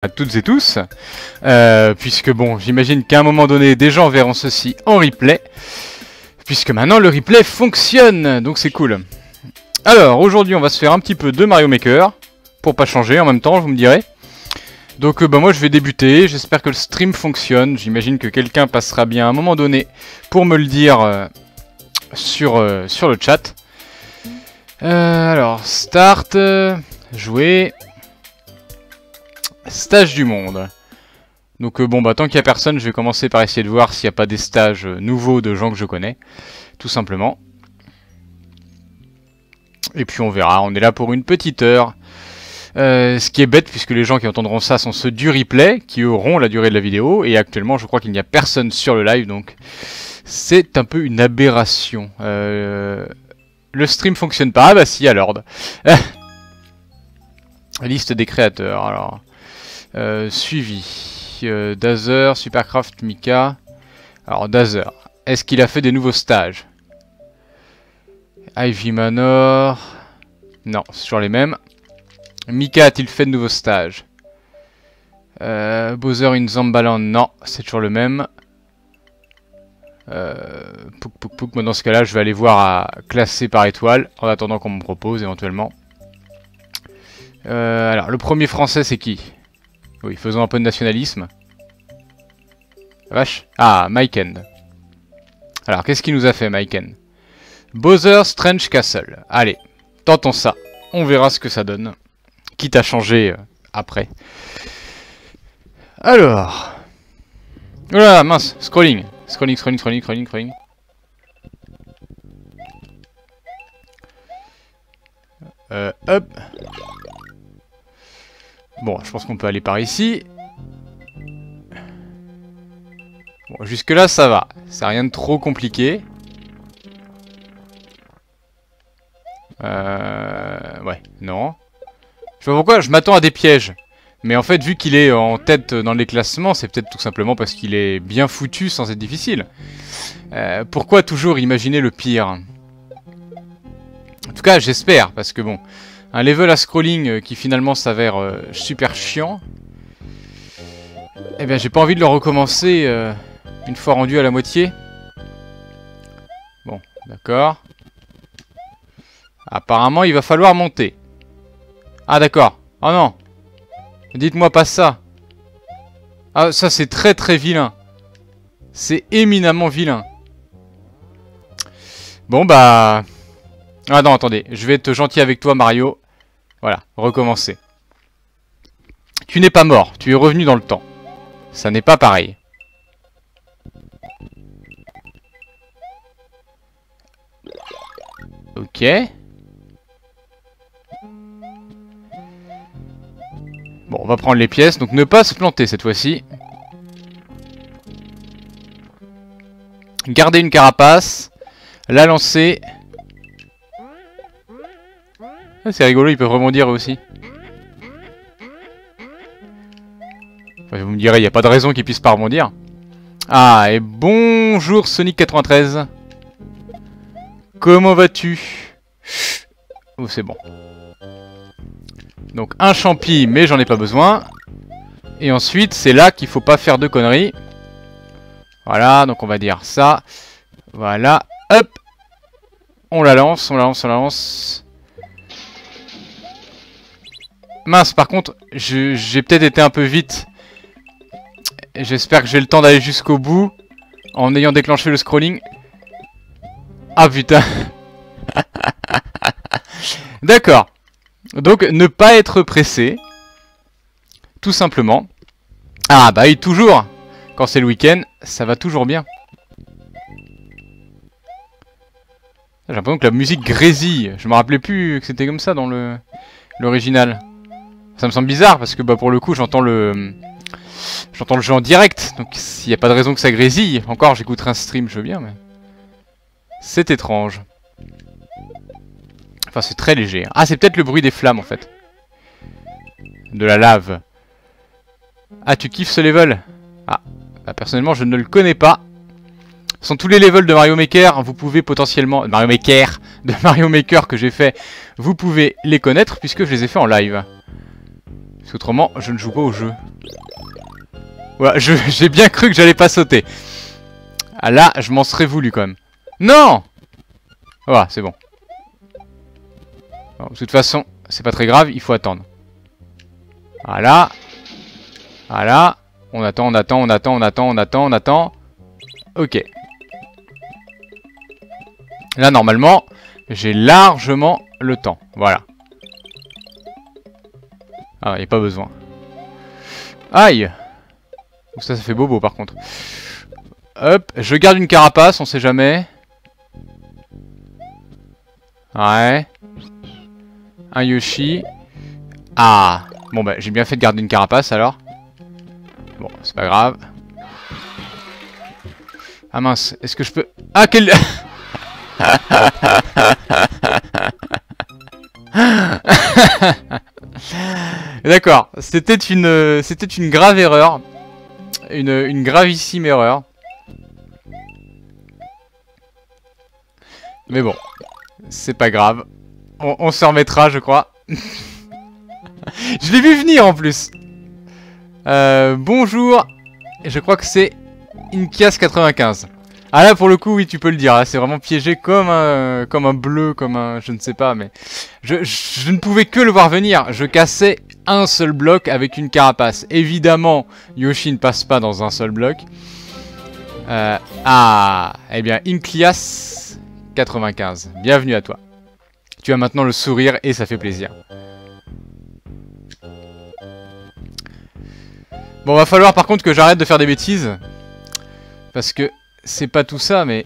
À toutes et tous, puisque bon, j'imagine qu'à un moment donné, des gens verront ceci en replay, puisque maintenant le replay fonctionne, donc c'est cool. Alors, aujourd'hui, on va se faire un petit peu de Mario Maker, pour pas changer en même temps, vous me direz. Donc, moi, je vais débuter, j'espère que le stream fonctionne, j'imagine que quelqu'un passera bien à un moment donné pour me le dire sur le chat. Alors, start, jouer... Stage du monde. Donc bon bah tant qu'il n'y a personne, je vais commencer par essayer de voir s'il n'y a pas des stages nouveaux de gens que je connais. Tout simplement. Et puis on verra, on est là pour une petite heure. Ce qui est bête puisque les gens qui entendront ça sont ceux du replay, qui auront la durée de la vidéo. Et actuellement je crois qu'il n'y a personne sur le live, donc c'est un peu une aberration. Le stream fonctionne pas, ah bah si, à l'ordre. Liste des créateurs, alors... suivi. Dazer, Supercraft, Mika. Alors Dazer, est-ce qu'il a fait des nouveaux stages? Ivy Manor. Non, c'est toujours les mêmes. Mika a-t-il fait de nouveaux stages? Bowser in Zambaland, non, c'est toujours le même. Pouk Pouk Pouk, moi dans ce cas-là, je vais aller voir à classer par étoile, en attendant qu'on me propose éventuellement. Alors, le premier français, c'est qui? Oui, faisons un peu de nationalisme. Vache. Ah, Myken. Alors, qu'est-ce qu'il nous a fait, Myken? Bowser Strange Castle. Allez, tentons ça. On verra ce que ça donne. Quitte à changer après. Alors. Oula, mince. Scrolling. Scrolling. Hop. Bon, je pense qu'on peut aller par ici. Bon, jusque là ça va. C'est rien de trop compliqué. Ouais, non. Je sais pas pourquoi, je m'attends à des pièges. Mais en fait, vu qu'il est en tête dans les classements, c'est peut-être tout simplement parce qu'il est bien foutu sans être difficile. Pourquoi toujours imaginer le pire? En tout cas, j'espère, parce que bon... Un level à scrolling qui finalement s'avère super chiant. Eh bien j'ai pas envie de le recommencer une fois rendu à la moitié. Bon, d'accord. Apparemment il va falloir monter. Ah d'accord. Oh non. Dites-moi pas ça. Ah ça c'est très très vilain. C'est éminemment vilain. Bon bah... Ah non, attendez, je vais être gentil avec toi, Mario. Voilà, recommencer. Tu n'es pas mort, tu es revenu dans le temps. Ça n'est pas pareil. Ok. Bon, on va prendre les pièces, donc ne pas se planter cette fois-ci. Garder une carapace. La lancer... Ah, c'est rigolo, ils peuvent rebondir eux aussi. Enfin, vous me direz, il n'y a pas de raison qu'ils puissent pas rebondir. Ah, et bonjour Sonic93. Comment vas-tu? Oh, c'est bon. Donc, un champi, mais j'en ai pas besoin. Et ensuite, c'est là qu'il faut pas faire de conneries. Voilà, donc on va dire ça. Voilà, hop. On la lance, on la lance, on la lance. Mince, par contre, j'ai peut-être été un peu vite. J'espère que j'ai le temps d'aller jusqu'au bout en ayant déclenché le scrolling. Ah putain. D'accord. Donc, ne pas être pressé. Tout simplement. Ah bah oui, toujours. Quand c'est le week-end, ça va toujours bien. J'ai l'impression que la musique grésille. Je me rappelais plus que c'était comme ça dans l'original. Ça me semble bizarre parce que bah, pour le coup j'entends le jeu en direct, donc s'il n'y a pas de raison que ça grésille, encore j'écouterai un stream, je veux bien, mais c'est étrange. Enfin c'est très léger. Ah c'est peut-être le bruit des flammes en fait. De la lave. Ah tu kiffes ce level? Ah, bah, personnellement je ne le connais pas. Ce sont tous les levels de Mario Maker, vous pouvez potentiellement... Mario Maker que j'ai fait, vous pouvez les connaître puisque je les ai fait en live. Parce qu'autrement, je ne joue pas au jeu. Voilà, j'ai bien cru que j'allais pas sauter. Ah là, je m'en serais voulu quand même. Non! Voilà, c'est bon. Bon. De toute façon, c'est pas très grave, il faut attendre. Voilà. Voilà. On attend, on attend, on attend, on attend, on attend, on attend. Ok. Là, normalement, j'ai largement le temps. Voilà. Ah, il n'y a pas besoin. Aïe! Ça fait bobo par contre. Hop, je garde une carapace, on sait jamais. Ouais. Un Yoshi. Ah! Bon bah, j'ai bien fait de garder une carapace alors. Bon, c'est pas grave. Ah mince, est-ce que je peux... Ah, quel... D'accord, c'était une grave erreur. Une gravissime erreur. Mais bon, c'est pas grave. On se remettra, je crois. Je l'ai vu venir en plus. Bonjour. Je crois que c'est Inkias95. Ah là pour le coup oui tu peux le dire, c'est vraiment piégé comme un bleu, comme un je ne sais pas, mais je ne pouvais que le voir venir. Je cassais un seul bloc avec une carapace. Évidemment Yoshi ne passe pas dans un seul bloc. Eh bien Inklias95, bienvenue à toi. Tu as maintenant le sourire et ça fait plaisir. Bon va falloir par contre que j'arrête de faire des bêtises. Parce que c'est pas tout ça, mais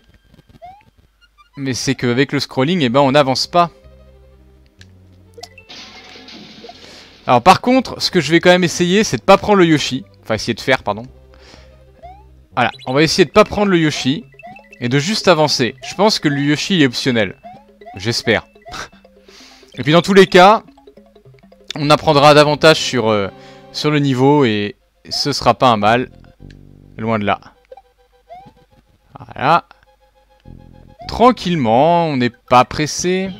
c'est qu'avec le scrolling, eh ben, on n'avance pas. Alors par contre, ce que je vais quand même essayer, c'est de pas prendre le Yoshi. Enfin, essayer de faire, pardon. Voilà, on va essayer de pas prendre le Yoshi. Et de juste avancer. Je pense que le Yoshi il est optionnel. J'espère. Et puis dans tous les cas, on apprendra davantage sur le niveau. Et ce sera pas un mal. Loin de là. Voilà. Tranquillement, on n'est pas pressé.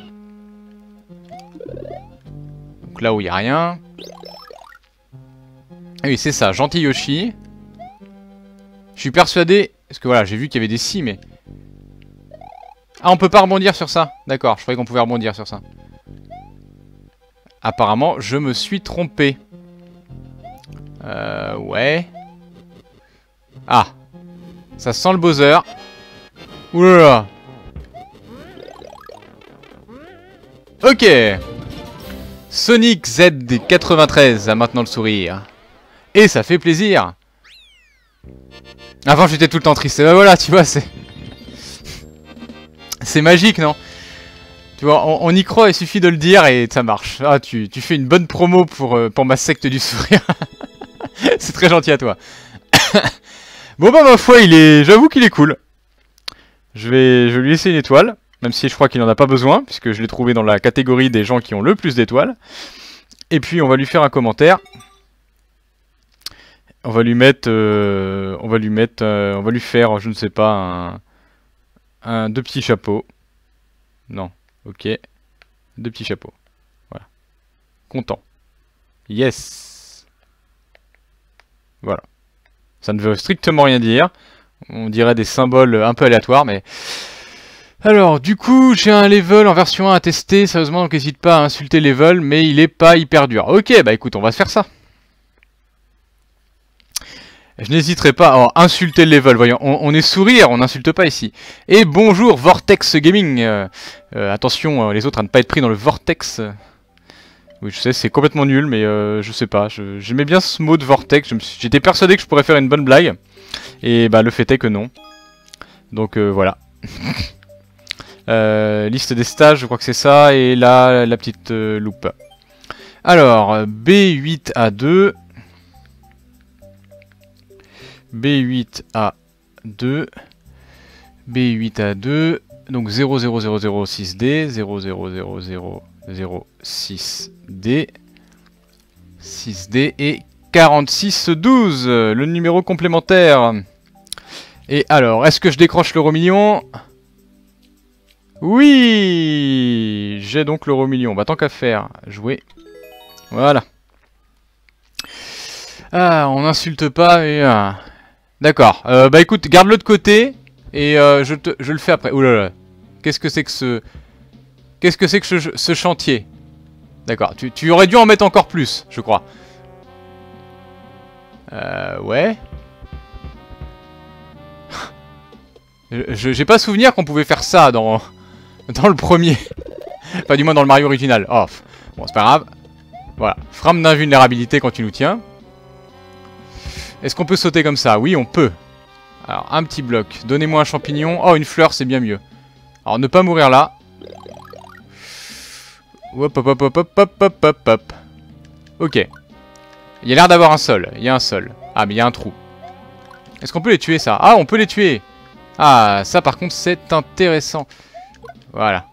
Donc là où il n'y a rien. Ah oui, c'est ça, gentil Yoshi. Je suis persuadé... Parce que voilà, j'ai vu qu'il y avait des scies, mais... Ah, on peut pas rebondir sur ça. D'accord, je croyais qu'on pouvait rebondir sur ça. Apparemment, je me suis trompé. Ouais. Ah. Ça sent le Bowser. Oulala. Ok. Sonic Z93 a maintenant le sourire. Et ça fait plaisir. Avant j'étais tout le temps triste. Et ben voilà, tu vois, c'est... C'est magique, non? Tu vois, on y croit, il suffit de le dire et ça marche. Ah, tu fais une bonne promo pour ma secte du sourire. C'est très gentil à toi. Bon bah ma foi, j'avoue qu'il est cool. Je vais lui laisser une étoile, même si je crois qu'il n'en a pas besoin, puisque je l'ai trouvé dans la catégorie des gens qui ont le plus d'étoiles. Et puis on va lui faire un commentaire. On va lui mettre, on va lui faire, je ne sais pas, deux petits chapeaux. Non, ok, deux petits chapeaux. Voilà, content. Yes. Voilà. Ça ne veut strictement rien dire. On dirait des symboles un peu aléatoires, mais... Alors, du coup, j'ai un level en version 1 à tester, sérieusement, donc n'hésite pas à insulter le level, mais il est pas hyper dur. Ok, bah écoute, on va se faire ça. Je n'hésiterai pas à insulter le level, voyons, on est sourire, on n'insulte pas ici. Et bonjour Vortex Gaming. Attention, les autres à ne pas être pris dans le Vortex. Oui, je sais, c'est complètement nul, mais je sais pas, j'aimais bien ce mot de Vortex, j'étais persuadé que je pourrais faire une bonne blague. Et bah le fait est que non. Donc voilà. Liste des stages, je crois que c'est ça. Et là, la petite loupe. Alors, B8A2. B8A2. B8A2. Donc 00006D. 00006D. 6D et 4612, le numéro complémentaire. Et alors, est-ce que je décroche l'euro million? Oui, j'ai donc l'euro million. Bah tant qu'à faire, jouer. Voilà. Ah, on n'insulte pas, mais... D'accord. Bah écoute, garde-le de côté, et je le fais après. Ouh là là. Qu'est-ce que c'est que ce... Qu'est-ce que c'est que ce chantier? D'accord, tu aurais dû en mettre encore plus, je crois. Ouais. J'ai pas souvenir qu'on pouvait faire ça dans le premier. Enfin, du moins dans le Mario original. Oh, bon, c'est pas grave. Voilà, frame d'invulnérabilité quand tu nous tiens. Est-ce qu'on peut sauter comme ça? Oui, on peut. Alors, un petit bloc. Donnez-moi un champignon. Oh, une fleur, c'est bien mieux. Alors, ne pas mourir là. Hop, hop, hop, hop, hop, hop, hop, hop, hop. Ok. Il y a l'air d'avoir un sol. Il y a un sol. Ah, mais il y a un trou. Est-ce qu'on peut les tuer, ça? Ah, on peut les tuer. Ah, ça, par contre, c'est intéressant. Voilà.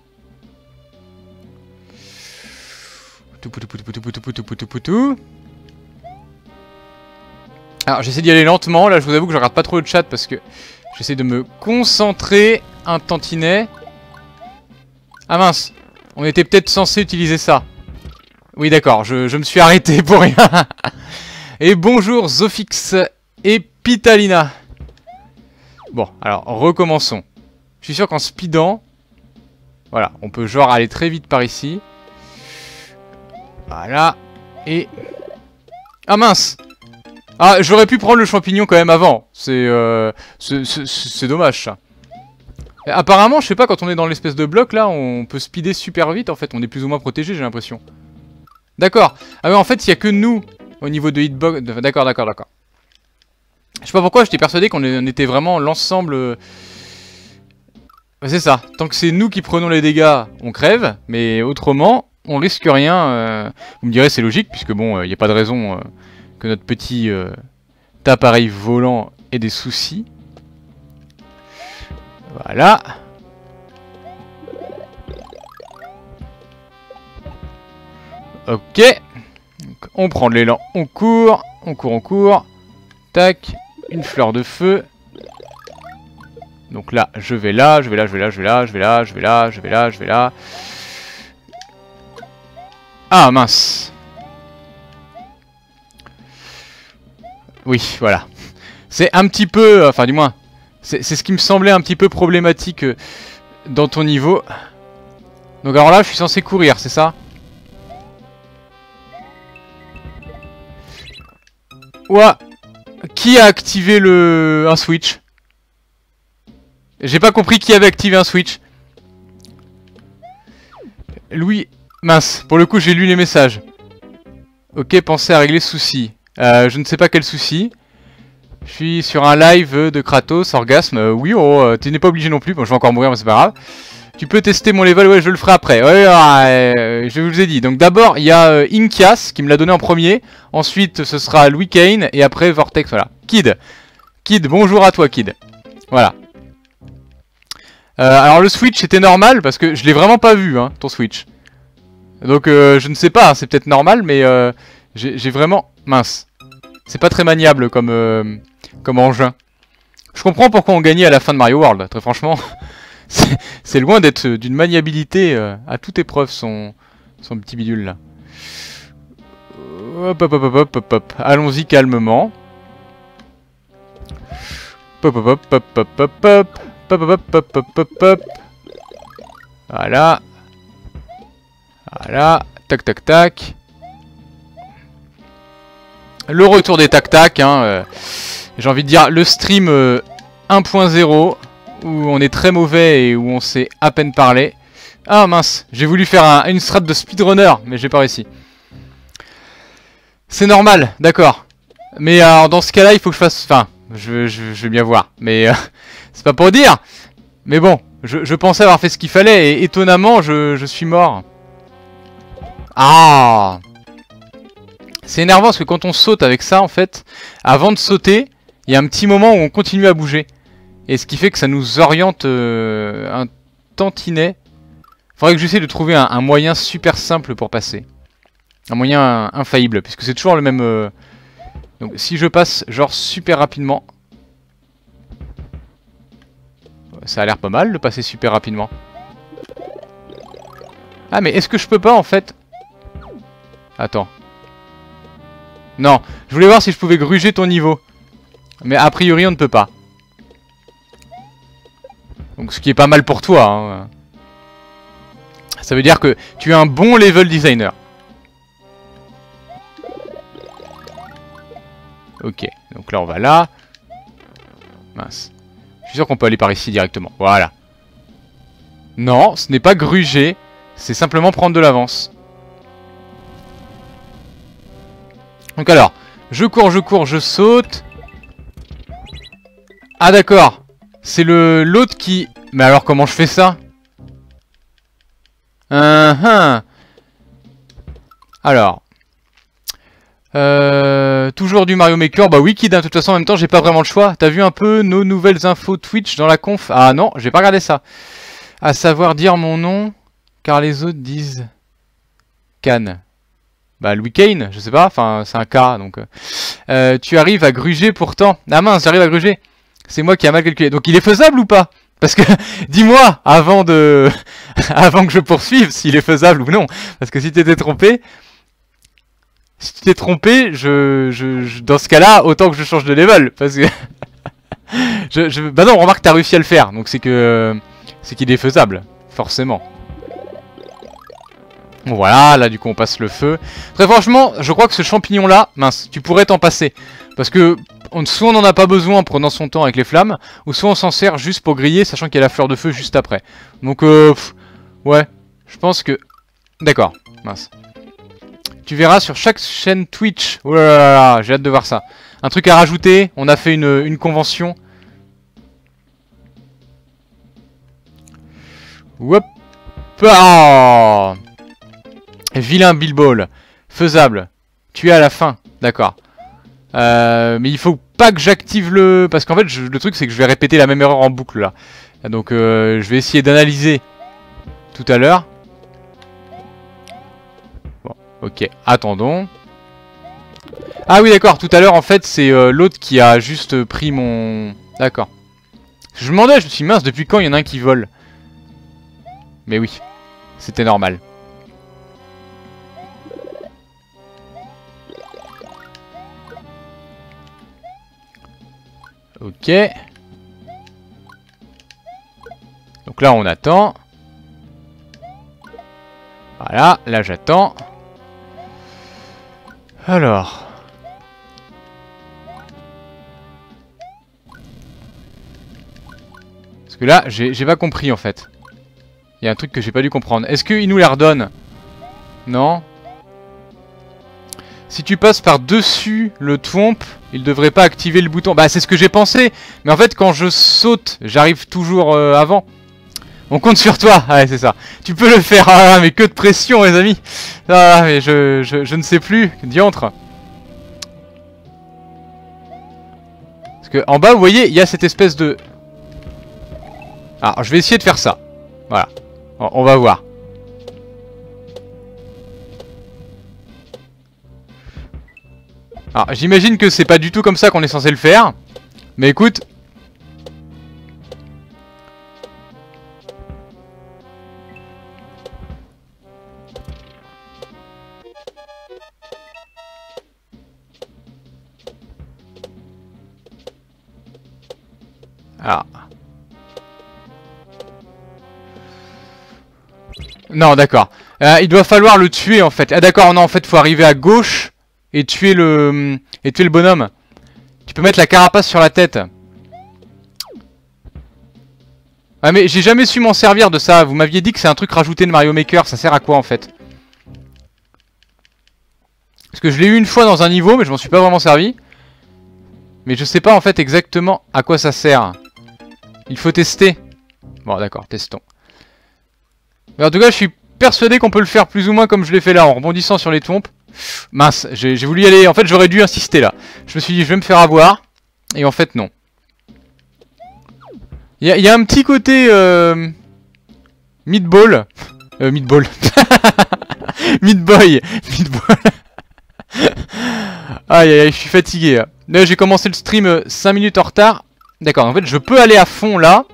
Alors, j'essaie d'y aller lentement. Là, je vous avoue que je regarde pas trop le chat parce que j'essaie de me concentrer un tantinet. Ah mince. On était peut-être censé utiliser ça. Oui, d'accord, je me suis arrêté pour rien. Et bonjour Zofix et Pitalina. Bon, alors, recommençons. Je suis sûr qu'en speedant... Voilà, on peut genre aller très vite par ici. Voilà. Et... Ah mince! Ah, j'aurais pu prendre le champignon quand même avant. C'est dommage, ça. Apparemment, je sais pas, quand on est dans l'espèce de bloc, là, on peut speeder super vite, en fait. On est plus ou moins protégé, j'ai l'impression. D'accord. Ah ouais, en fait, il n'y a que nous, au niveau de hitbox. D'accord, d'accord, d'accord. Je sais pas pourquoi, j'étais persuadé qu'on était vraiment l'ensemble... C'est ça. Tant que c'est nous qui prenons les dégâts, on crève. Mais autrement, on risque rien. Vous me direz, c'est logique, puisque bon, il n'y a pas de raison que notre petit appareil volant ait des soucis. Voilà. Ok. Donc, on prend de l'élan, on court. On court, on court. Tac. Une fleur de feu. Donc là, je vais là, je vais là, je vais là, je vais là, je vais là, je vais là, je vais là, je vais là. Ah mince. Oui, voilà. C'est un petit peu... Enfin, du moins, c'est ce qui me semblait un petit peu problématique dans ton niveau. Donc alors là, je suis censé courir, c'est ça? Ouah. Qui a activé un switch? J'ai pas compris qui avait activé un switch. Louis... Mince, pour le coup j'ai lu les messages. Ok, pensez à régler ce souci. Je ne sais pas quel souci. Je suis sur un live de Kratos, Orgasme. Oui, oh, tu n'es pas obligé non plus. Bon, je vais encore mourir, mais c'est pas grave. Tu peux tester mon level, ouais, je le ferai après. Ouais, je vous ai dit. Donc d'abord, il y a Inkias qui me l'a donné en premier. Ensuite, ce sera Louis Kane. Et après, Vortex, voilà. Kid. Kid, bonjour à toi, Kid. Voilà. Alors le switch c'était normal parce que je l'ai vraiment pas vu hein, ton switch. Donc je ne sais pas, hein, c'est peut-être normal mais j'ai vraiment... Mince. C'est pas très maniable comme engin. Je comprends pourquoi on gagnait à la fin de Mario World, très franchement. C'est loin d'être d'une maniabilité à toute épreuve son petit bidule là. Hop hop hop hop hop hop. Allons-y calmement. Hop hop hop hop hop hop hop. Hop hop hop hop hop hop. Voilà. Voilà. Tac tac tac. Le retour des tac tac. Hein, j'ai envie de dire le stream 1.0 où on est très mauvais et où on sait à peine parler. Ah mince, j'ai voulu faire une strat de speedrunner mais j'ai pas réussi. C'est normal, d'accord. Mais alors dans ce cas-là il faut que je fasse... Enfin, je vais bien voir. Mais... c'est pas pour dire. Mais bon, je pensais avoir fait ce qu'il fallait et étonnamment, je suis mort. Ah! C'est énervant parce que quand on saute avec ça, en fait, avant de sauter, il y a un petit moment où on continue à bouger. Et ce qui fait que ça nous oriente un tantinet. Faudrait que j'essaie de trouver un moyen super simple pour passer. Un moyen infaillible, puisque c'est toujours le même... Donc si je passe genre super rapidement... Ça a l'air pas mal de passer super rapidement. Ah mais est-ce que je peux pas en fait... Attends. Non, je voulais voir si je pouvais gruger ton niveau. Mais a priori, on ne peut pas. Donc ce qui est pas mal pour toi. Hein. Ça veut dire que tu es un bon level designer. Ok, donc là on va là. Mince. Je suis sûr qu'on peut aller par ici directement. Voilà. Non, ce n'est pas gruger. C'est simplement prendre de l'avance. Donc alors, je cours, je saute. Ah d'accord. C'est l'autre qui... Mais alors comment je fais ça? Alors. Toujours du Mario Maker. Bah oui, Kid, hein, de toute façon en même temps j'ai pas vraiment le choix. T'as vu un peu nos nouvelles infos Twitch dans la conf? Ah non, j'ai pas regardé ça. À savoir dire mon nom, car les autres disent... Can. Bah Louis Kane, je sais pas, enfin c'est un K donc... tu arrives à gruger pourtant. Ah mince, j'arrive à gruger. C'est moi qui a mal calculé. Donc il est faisable ou pas? Parce que, dis-moi, avant de... avant que je poursuive, s'il est faisable ou non. Parce que si tu t'es trompé... Si tu t'es trompé, dans ce cas-là, autant que je change de level. Parce que... Bah non, remarque, t'as réussi à le faire. Donc c'est que... c'est qu'il est faisable. Forcément. Bon voilà, là du coup on passe le feu. Très franchement, je crois que ce champignon-là, mince, tu pourrais t'en passer. Parce que... soit on n'en a pas besoin en prenant son temps avec les flammes, ou soit on s'en sert juste pour griller, sachant qu'il y a la fleur de feu juste après. Donc, ouais, je pense que... D'accord, mince. Tu verras sur chaque chaîne Twitch... Oh là là là, j'ai hâte de voir ça. Un truc à rajouter, on a fait une convention. Hop. Oh, vilain Bilbol. Faisable. Tu es à la fin, d'accord. Mais il faut pas que j'active le... Parce qu'en fait, le truc, c'est que je vais répéter la même erreur en boucle, là. Donc, je vais essayer d'analyser tout à l'heure. Bon, ok, attendons. Ah oui, d'accord, tout à l'heure, en fait, c'est l'autre qui a juste pris mon... D'accord. Je me demandais, je me suis dit, mince, depuis quand il y en a un qui vole? Mais oui, c'était normal. Ok. Donc là on attend. Voilà, là j'attends. Alors. Parce que là, j'ai pas compris en fait. Il y a un truc que j'ai pas dû comprendre. Est-ce qu'il nous la redonne? Non. Si tu passes par-dessus le thwomp, il devrait pas activer le bouton. Bah c'est ce que j'ai pensé. Mais en fait quand je saute, j'arrive toujours avant. On compte sur toi. Ouais c'est ça. Tu peux le faire. Ah mais que de pression les amis. Ah mais je ne sais plus. Diantre. Parce que en bas vous voyez il y a cette espèce de... Alors je vais essayer de faire ça. Voilà. On va voir. Alors j'imagine que c'est pas du tout comme ça qu'on est censé le faire. Mais écoute. Ah. Non d'accord. Il doit falloir le tuer en fait. Ah d'accord, non en fait faut arriver à gauche. Et tuer le bonhomme. Tu peux mettre la carapace sur la tête. Ah mais j'ai jamais su m'en servir de ça. Vous m'aviez dit que c'est un truc rajouté de Mario Maker. Ça sert à quoi en fait? Parce que je l'ai eu une fois dans un niveau mais je m'en suis pas vraiment servi. Mais je sais pas en fait exactement à quoi ça sert. Il faut tester. Bon d'accord, testons. Mais en tout cas je suis persuadé qu'on peut le faire plus ou moins comme je l'ai fait là en rebondissant sur les thwomps. Mince, j'ai voulu y aller. En fait, j'aurais dû insister là. Je me suis dit, je vais me faire avoir. Et en fait, non. Il y a un petit côté... Meatball. Meatball. Meatboy. Meatball. Aïe, aïe, aïe, je suis fatigué. Là, j'ai commencé le stream 5 minutes en retard. D'accord, en fait, je peux aller à fond là.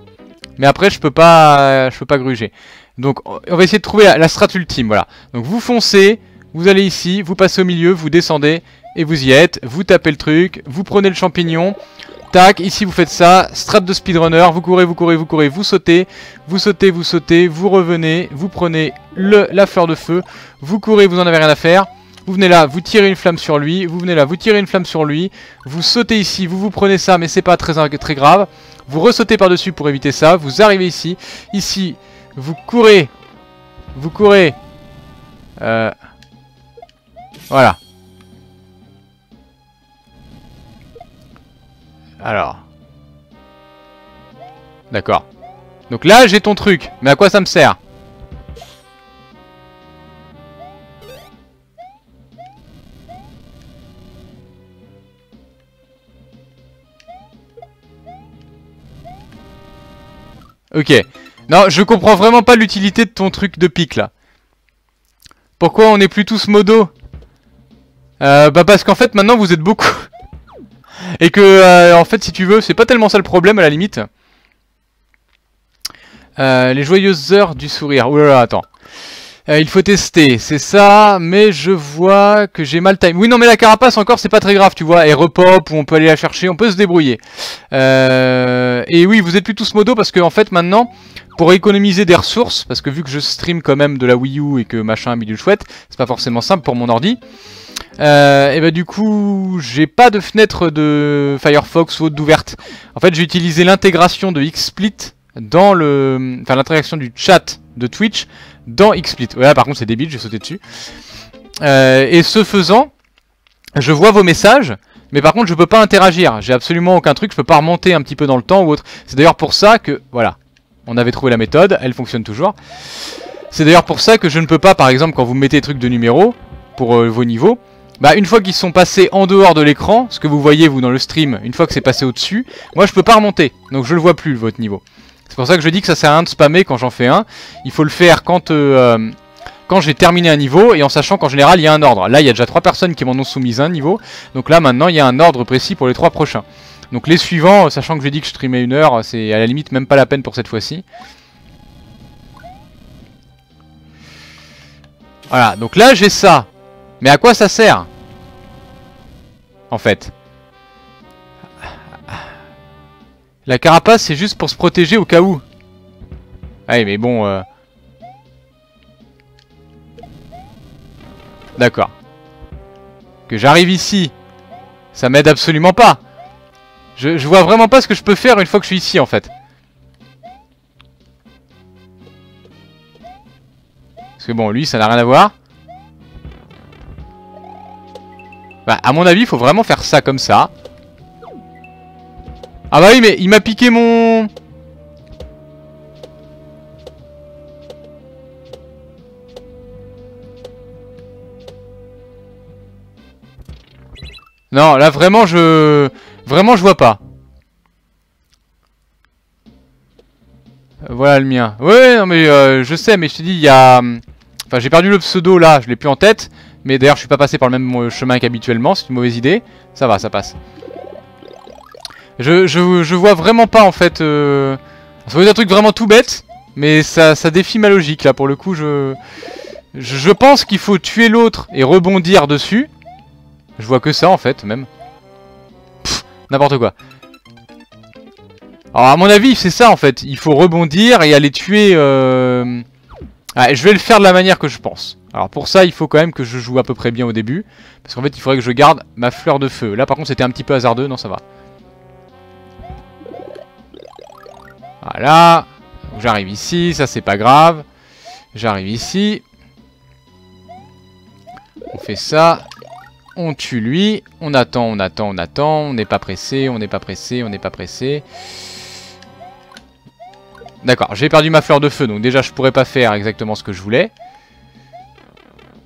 Mais après, je peux pas gruger. Donc, on va essayer de trouver la strat ultime. Voilà. Donc, vous foncez... Vous allez ici, vous passez au milieu, vous descendez, et vous y êtes. Vous tapez le truc, vous prenez le champignon. Tac, ici vous faites ça, strap de speedrunner, vous courez, vous courez, vous courez, vous sautez, vous sautez, vous sautez, vous revenez, vous prenez la fleur de feu, vous courez, vous en avez rien à faire, vous venez là, vous tirez une flamme sur lui, vous venez là, vous tirez une flamme sur lui, vous sautez ici, vous prenez ça, mais c'est pas très grave, vous ressautez par-dessus pour éviter ça, vous arrivez ici, vous courez, voilà. Alors. D'accord. Donc là, j'ai ton truc. Mais à quoi ça me sert? Ok. Non, je comprends vraiment pas l'utilité de ton truc de pique, là. Pourquoi on est plus tous modo? Bah parce qu'en fait, maintenant, vous êtes beaucoup... Et que, en fait, si tu veux, c'est pas tellement ça le problème à la limite. Les joyeuses heures du sourire. Oulala, attends. Il faut tester, c'est ça, mais je vois que j'ai mal time. Oui, non, mais la carapace encore, c'est pas très grave, tu vois. Elle repop, ou on peut aller la chercher, on peut se débrouiller. Et oui, vous êtes plus tous modo parce que, en fait, maintenant, pour économiser des ressources, parce que vu que je stream quand même de la Wii U et que machin bidule chouette, c'est pas forcément simple pour mon ordi. Et bah du coup j'ai pas de fenêtre de Firefox ou autre d'ouverte. En fait j'ai utilisé l'intégration de XSplit dans le... Enfin l'intégration du chat de Twitch dans XSplit. Voilà, par contre c'est débile, j'ai sauté dessus. Et ce faisant, je vois vos messages, mais par contre je peux pas interagir. J'ai absolument aucun truc, je peux pas remonter un petit peu dans le temps ou autre. C'est d'ailleurs pour ça que... Voilà, on avait trouvé la méthode, elle fonctionne toujours. C'est d'ailleurs pour ça que je ne peux pas, par exemple quand vous mettez des trucs de numéros pour vos niveaux, bah une fois qu'ils sont passés en dehors de l'écran, ce que vous voyez vous dans le stream, une fois que c'est passé au-dessus, moi je peux pas remonter, donc je le vois plus votre niveau. C'est pour ça que je dis que ça sert à rien de spammer quand j'en fais un. Il faut le faire quand j'ai terminé un niveau et en sachant qu'en général il y a un ordre. Là il y a déjà 3 personnes qui m'en ont soumis un niveau, donc là maintenant il y a un ordre précis pour les 3 prochains. Donc les suivants, sachant que j'ai dit que je streamais 1 heure, c'est à la limite même pas la peine pour cette fois-ci. Voilà, donc là j'ai ça. Mais à quoi ça sert? En fait. La carapace c'est juste pour se protéger au cas où. Ouais mais bon... D'accord. Que j'arrive ici, ça m'aide absolument pas. Je vois vraiment pas ce que je peux faire une fois que je suis ici en fait. Parce que bon, lui ça n'a rien à voir. Bah, à mon avis, il faut vraiment faire ça comme ça. Ah bah oui, mais il m'a piqué mon... Non, là vraiment, je vois pas. Voilà le mien. Ouais, non mais je sais, mais je te dis, il y a... Enfin, j'ai perdu le pseudo là, je l'ai plus en tête. Mais d'ailleurs, je suis pas passé par le même chemin qu'habituellement, c'est une mauvaise idée. Ça va, ça passe. Je vois vraiment pas en fait... Ça va être un truc vraiment tout bête, mais ça défie ma logique là, pour le coup, je pense qu'il faut tuer l'autre et rebondir dessus. Je vois que ça en fait, même. N'importe quoi. Alors à mon avis, c'est ça en fait. Il faut rebondir et aller tuer... Ah, je vais le faire de la manière que je pense. Alors pour ça, il faut quand même que je joue à peu près bien au début. Parce qu'en fait, il faudrait que je garde ma fleur de feu. Là par contre, c'était un petit peu hasardeux. Non, ça va. Voilà. J'arrive ici. Ça, c'est pas grave. J'arrive ici. On fait ça. On tue lui. On attend, on attend, on attend. On n'est pas pressé, on n'est pas pressé, on n'est pas pressé. D'accord, j'ai perdu ma fleur de feu, donc déjà je pourrais pas faire exactement ce que je voulais.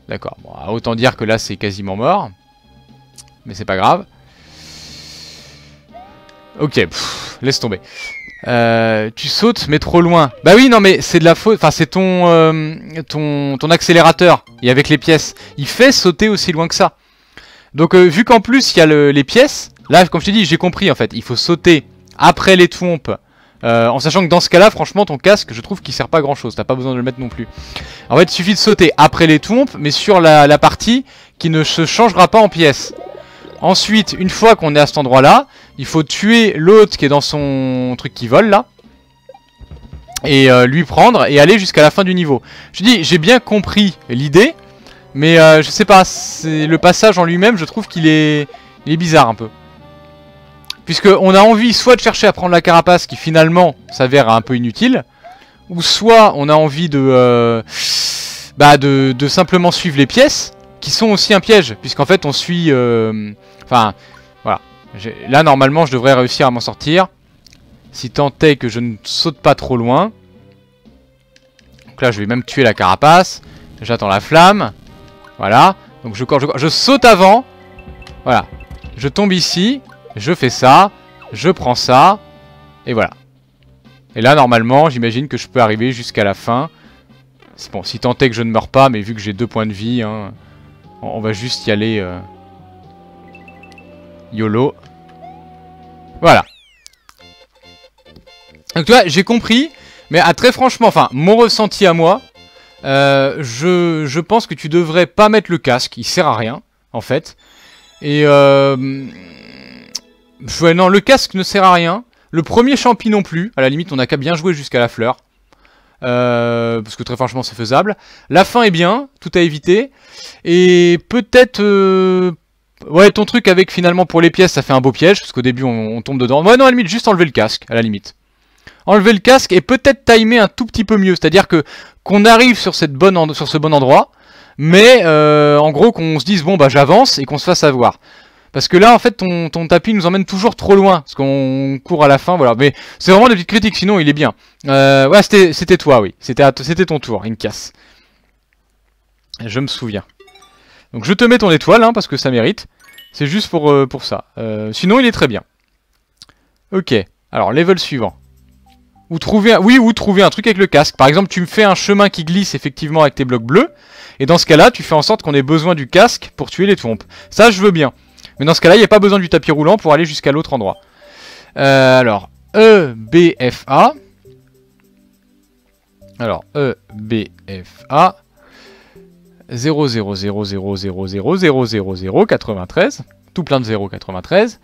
D'accord, bon, autant dire que là c'est quasiment mort. Mais c'est pas grave. Ok, laisse tomber. Tu sautes mais trop loin. Bah oui, non mais c'est de la faute. Enfin c'est ton accélérateur. Et avec les pièces, il fait sauter aussi loin que ça. Donc vu qu'en plus il y a les pièces, là comme je t'ai dit j'ai compris en fait. Il faut sauter après les trompes. En sachant que dans ce cas-là, franchement, ton casque, je trouve qu'il sert pas à grand-chose. T'as pas besoin de le mettre non plus. En fait, il suffit de sauter après les tombes, mais sur la partie qui ne se changera pas en pièces. Ensuite, une fois qu'on est à cet endroit-là, il faut tuer l'autre qui est dans son truc qui vole là. Et lui prendre et aller jusqu'à la fin du niveau. Je dis, j'ai bien compris l'idée, mais je sais pas, le passage en lui-même, je trouve qu'il est bizarre un peu. Puisque on a envie soit de chercher à prendre la carapace qui finalement s'avère un peu inutile, ou soit on a envie de simplement suivre les pièces, qui sont aussi un piège, puisqu'en fait on suit... Enfin, voilà. Là normalement je devrais réussir à m'en sortir. Si tant est que je ne saute pas trop loin. Donc là je vais même tuer la carapace. J'attends la flamme. Voilà. Donc je saute avant. Voilà. Je tombe ici. Je fais ça. Je prends ça. Et voilà. Et là normalement j'imagine que je peux arriver jusqu'à la fin. Bon, si tant est que je ne meurs pas. Mais vu que j'ai 2 points de vie. Hein, on va juste y aller. YOLO. Voilà. Donc tu vois, j'ai compris, mais très franchement, enfin, mon ressenti à moi, je pense que tu devrais pas mettre le casque, il sert à rien, en fait. Et ouais, non, le casque ne sert à rien. Le premier champi non plus, à la limite, on n'a qu'à bien jouer jusqu'à la fleur. Parce que très franchement, c'est faisable. La fin est bien, tout à éviter. Et peut-être... ouais, ton truc avec finalement pour les pièces, ça fait un beau piège, parce qu'au début, on tombe dedans. Ouais, non, à la limite, juste enlever le casque, à la limite. Enlever le casque et peut-être timer un tout petit peu mieux, c'est-à-dire que qu'on arrive sur ce bon endroit, mais en gros qu'on se dise bon bah j'avance et qu'on se fasse avoir. Parce que là en fait ton tapis nous emmène toujours trop loin, parce qu'on court à la fin, voilà. Mais c'est vraiment des petites critiques, sinon il est bien. Ouais c'était toi, oui, c'était ton tour, une casse. Je me souviens. Donc je te mets ton étoile, hein, parce que ça mérite. C'est juste pour ça. Sinon il est très bien. Ok, alors level suivant. Ou trouver un truc avec le casque. Par exemple, tu me fais un chemin qui glisse effectivement avec tes blocs bleus. Et dans ce cas-là, tu fais en sorte qu'on ait besoin du casque pour tuer les trompes. Ça, je veux bien. Mais dans ce cas-là, il n'y a pas besoin du tapis roulant pour aller jusqu'à l'autre endroit. Alors, EBFA. Alors, EBFA. 00000000093. Tout plein de 0,93.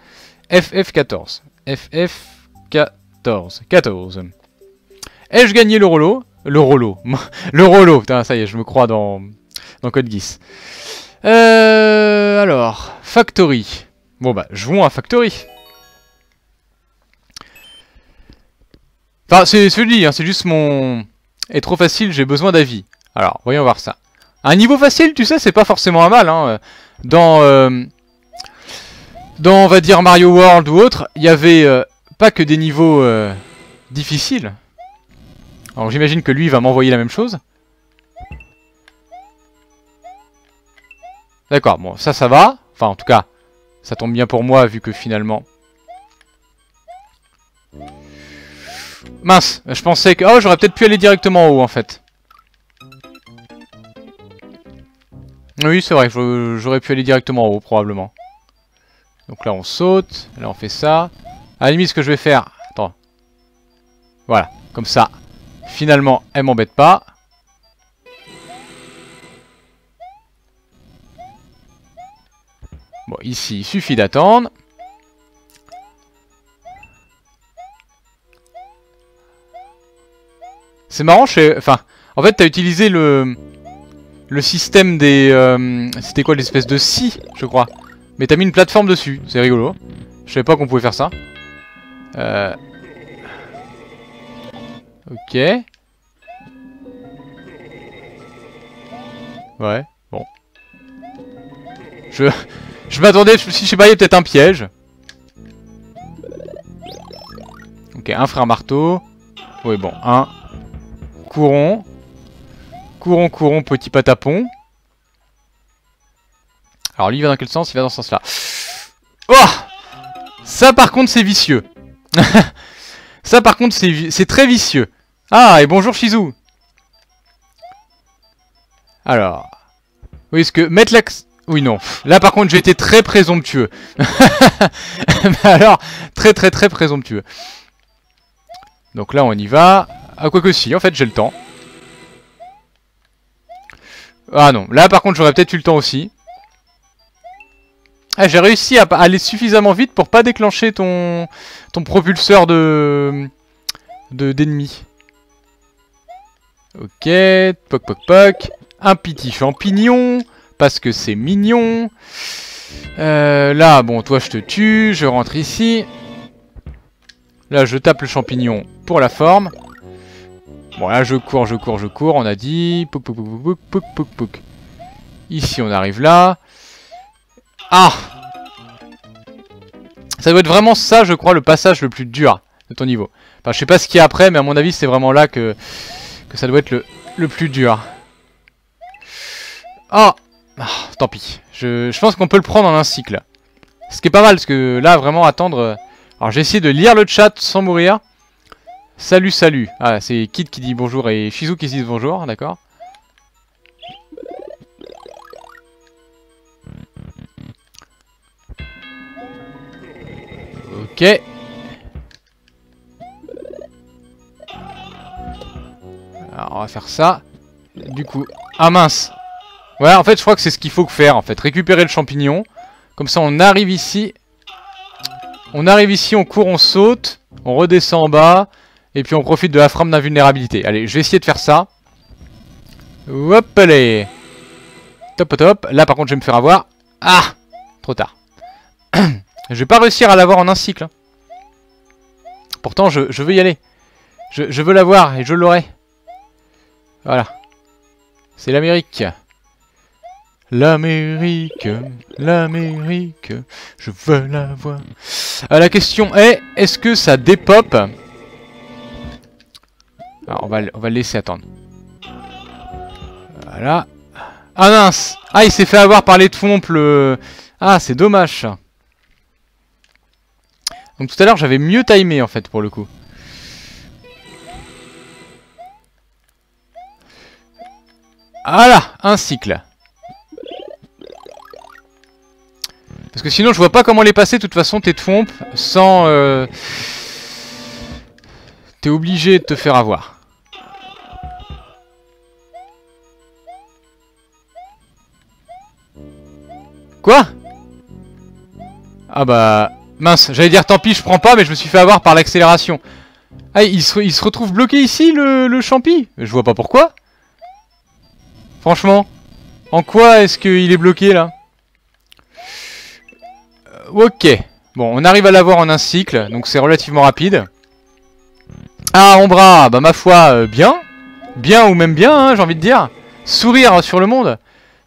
FF14. FF14. 14. Ai-je gagné le Rollo? Le Rollo. Le Rollo. Putain, ça y est, je me crois dans Code Geass. Alors, Factory. Bon bah, jouons à Factory. Enfin, c'est celui, hein, c'est juste mon... est trop facile, j'ai besoin d'avis. Alors, voyons voir ça. Un niveau facile, tu sais, c'est pas forcément un mal. Hein. Dans, on va dire, Mario World ou autre, il y avait pas que des niveaux difficiles. Alors j'imagine que lui va m'envoyer la même chose. D'accord, bon, ça va. Enfin, en tout cas, ça tombe bien pour moi, vu que finalement... Mince, je pensais que... Oh, j'aurais peut-être pu aller directement en haut, en fait. Oui, c'est vrai, j'aurais pu aller directement en haut, probablement. Donc là, on saute. Là, on fait ça. À la limite, ce que je vais faire... Attends. Voilà, comme ça. Finalement, elle m'embête pas. Bon, ici, il suffit d'attendre. C'est marrant, enfin, en fait, t'as utilisé le système des... C'était quoi, l'espèce de scie, je crois. Mais t'as mis une plateforme dessus, c'est rigolo. Je savais pas qu'on pouvait faire ça. Ok. Ouais, bon. Je m'attendais, si je sais pas, il y a peut-être un piège. Ok, un frère marteau. Oui, bon, un. Courons. Courons, courons, petit patapon. Alors lui, il va dans quel sens? Il va dans ce sens-là. Oh! Ça, par contre, c'est vicieux. Ça, par contre, c'est très vicieux. Ah, et bonjour Shizu. Alors. Oui, est-ce que mettre l'accent... Oui, non. Là, par contre, j'ai été très présomptueux. Alors, très présomptueux. Donc là, on y va. Ah, quoique si, en fait, j'ai le temps. Ah non, là, par contre, j'aurais peut-être eu le temps aussi. Ah, j'ai réussi à aller suffisamment vite pour pas déclencher ton propulseur d'ennemis. Ok, poc poc poc. Un petit champignon, parce que c'est mignon. Là, bon, toi je te tue, je rentre ici. Là, je tape le champignon pour la forme. Bon, là, je cours, on a dit. Pouc, pouc, pouc, pouc, pouc, pouc, pouc. Ici, on arrive là. Ah! Ça doit être vraiment ça, je crois, le passage le plus dur de ton niveau. Enfin, je sais pas ce qu'il y a après, mais à mon avis, c'est vraiment là que ça doit être le plus dur. Oh! Ah, tant pis. Je pense qu'on peut le prendre en un cycle. Ce qui est pas mal, parce que là, vraiment, attendre... Alors, j'ai essayé de lire le chat sans mourir. Salut, salut. Ah, c'est Kid qui dit bonjour et Shizu qui dit bonjour, d'accord. Ok. Alors, on va faire ça. Du coup... Ah mince. Ouais, en fait, je crois que c'est ce qu'il faut faire, en fait. Récupérer le champignon. Comme ça, on arrive ici. On arrive ici, on court, on saute. On redescend en bas. Et puis, on profite de la frame d'invulnérabilité. Allez, je vais essayer de faire ça. Hop, allez. Top, top. Là, par contre, je vais me faire avoir. Ah! Trop tard. Je vais pas réussir à l'avoir en un cycle. Hein. Pourtant, je veux y aller. Je veux l'avoir et je l'aurai. Voilà. C'est l'Amérique. L'Amérique, l'Amérique, je veux la voir. La question est, est-ce que ça dépop? Alors, on va le laisser attendre. Voilà. Ah mince! Ah, il s'est fait avoir par les trompes, le... Ah, c'est dommage, ça. Donc tout à l'heure, j'avais mieux timé, en fait, pour le coup. Voilà, un cycle. Parce que sinon je vois pas comment les passer, de toute façon tes trompes sans... T'es obligé de te faire avoir. Quoi? Ah bah... Mince, j'allais dire tant pis je prends pas mais je me suis fait avoir par l'accélération. Ah il se retrouve bloqué ici le champi? Je vois pas pourquoi. Franchement. En quoi est-ce qu'il est bloqué là? Ok, bon, on arrive à l'avoir en un cycle, donc c'est relativement rapide. Ah, Ombra, bah ma foi, bien. Bien ou même bien, hein, j'ai envie de dire. Sourire sur le monde.